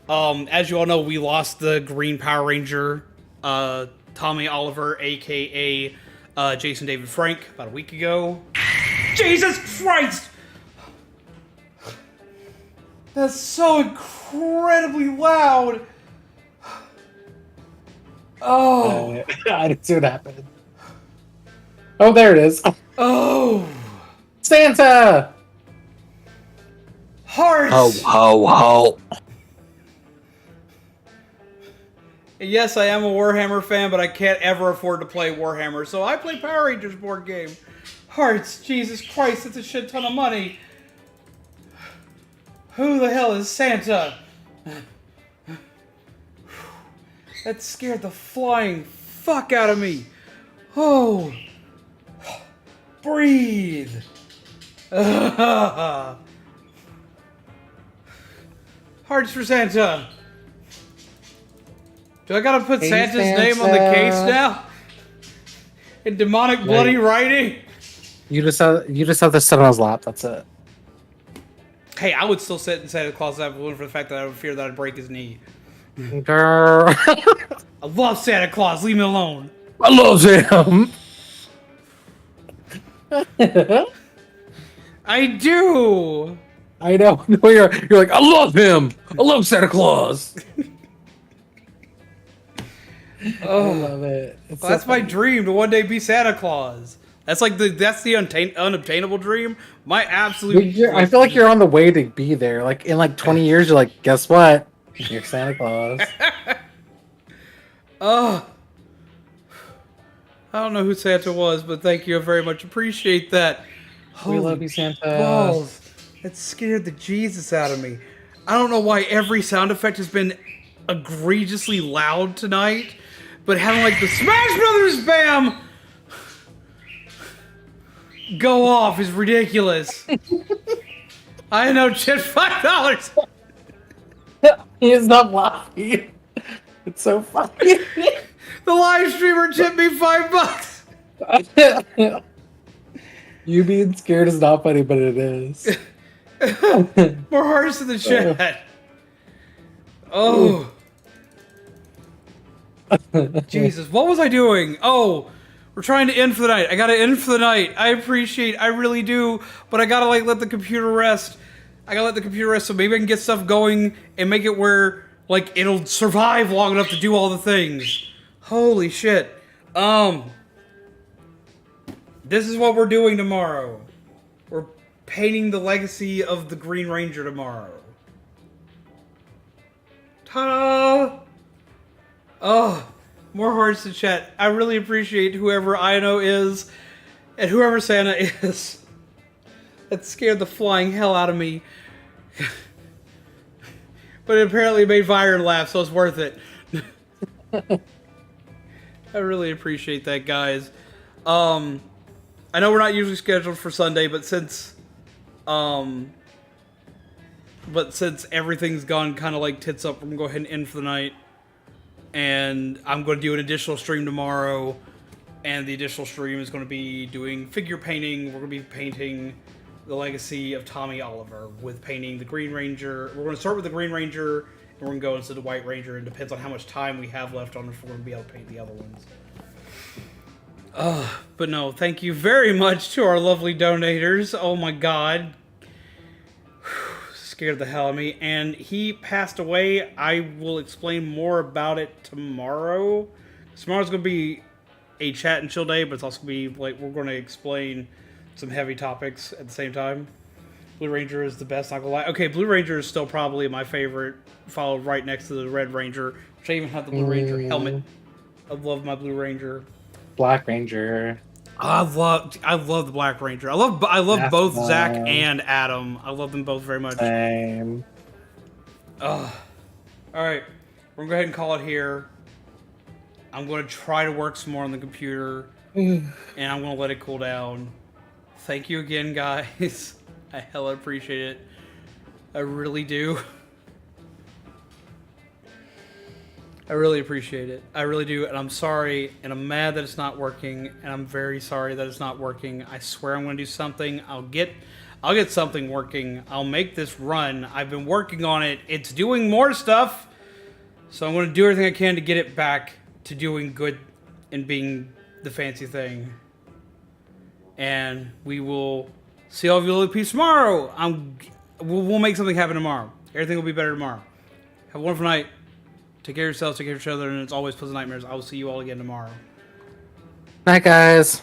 As you all know, we lost the Green Power Ranger, Tommy Oliver, aka Jason David Frank, about a week ago. Jesus Christ! That's so incredibly loud. Oh, I didn't see what happened. Oh, there it is. Oh, Santa! Hearts! Ho, ho, ho. Yes, I am a Warhammer fan, but I can't ever afford to play Warhammer, so I play Power Rangers board game. Hearts, Jesus Christ, that's a shit ton of money. Who the hell is Santa? That scared the flying fuck out of me. Oh. Breathe. Hearts for Santa. Do I gotta put Hey, Santa's name on the case now? In demonic bloody writing? You just have to sit on his lap. That's it. Hey, I would still sit in Santa Claus if it wasn't for the fact that I would fear that I'd break his knee. Girl. I love Santa Claus. Leave me alone. I love him. I do. I know. No, you're like, I love him. I love Santa Claus. Oh, I love it. It's well, that's so my funny. dream, to one day be Santa Claus. That's like the unobtainable dream. My absolute. I feel like you're on the way to be there. Like in like 20 years, you're like, guess what? You're Santa Claus. Oh. I don't know who Santa was, but thank you. I very much appreciate that. We love you, Santa. Balls. That scared the Jesus out of me. I don't know why every sound effect has been egregiously loud tonight, but having like the Smash Brothers BAM go off is ridiculous. I know, Chip, $5. He's not laughing. It's so funny. The live streamer tipped me $5. You being scared is not funny, but it is. More hearts in the chat. Oh. Jesus, what was I doing? Oh, we're trying to end for the night. I gotta end for the night. I really do, but I gotta like let the computer rest. So maybe I can get stuff going and make it where like it'll survive long enough to do all the things. Holy shit. This is what we're doing tomorrow. We're painting the legacy of the Green Ranger tomorrow. Ta-da! Oh, more hearts to chat. I really appreciate whoever Ino is and whoever Santa is. That scared the flying hell out of me. But it apparently made Byron laugh, so it's worth it. I really appreciate that, guys. I know we're not usually scheduled for Sunday, but since everything's gone kind of like tits up, we're gonna go ahead and end for the night. And I'm going to do an additional stream tomorrow, and the additional stream is going to be doing figure painting. We're going to be painting the legacy of Tommy Oliver with painting the Green Ranger. We're going to start with the Green Ranger, and we're going to go into the White Ranger. It depends on how much time we have left on if we're going to be able to paint the other ones. But no, thank you very much to our lovely donators. Oh my god. Scared the hell out of me. And he passed away. I will explain more about it tomorrow. Tomorrow's going to be a chat and chill day, but it's also going to be like we're going to explain some heavy topics at the same time. Blue Ranger is the best, not gonna lie. Okay, Blue Ranger is still probably my favorite, followed right next to the Red Ranger, which I even have the Blue Ranger helmet. I love my Blue Ranger. Black Ranger. I love the Black Ranger. I love both Zach and Adam. I love them both very much. Same. All right, we're gonna go ahead and call it here. I'm gonna try to work some more on the computer, and I'm gonna let it cool down. Thank you again, guys. I hella appreciate it. I really do. I really appreciate it. I really do, and I'm sorry, and I'm mad that it's not working, and I'm very sorry that it's not working. I swear I'm going to do something. I'll get something working. I'll make this run. I've been working on it. It's doing more stuff, so I'm going to do everything I can to get it back to doing good and being the fancy thing. And we will see all of you peace tomorrow. We'll make something happen tomorrow. Everything will be better tomorrow. Have a wonderful night. Take care of yourselves, take care of each other, and it's always pleasant nightmares. I will see you all again tomorrow. Night, guys.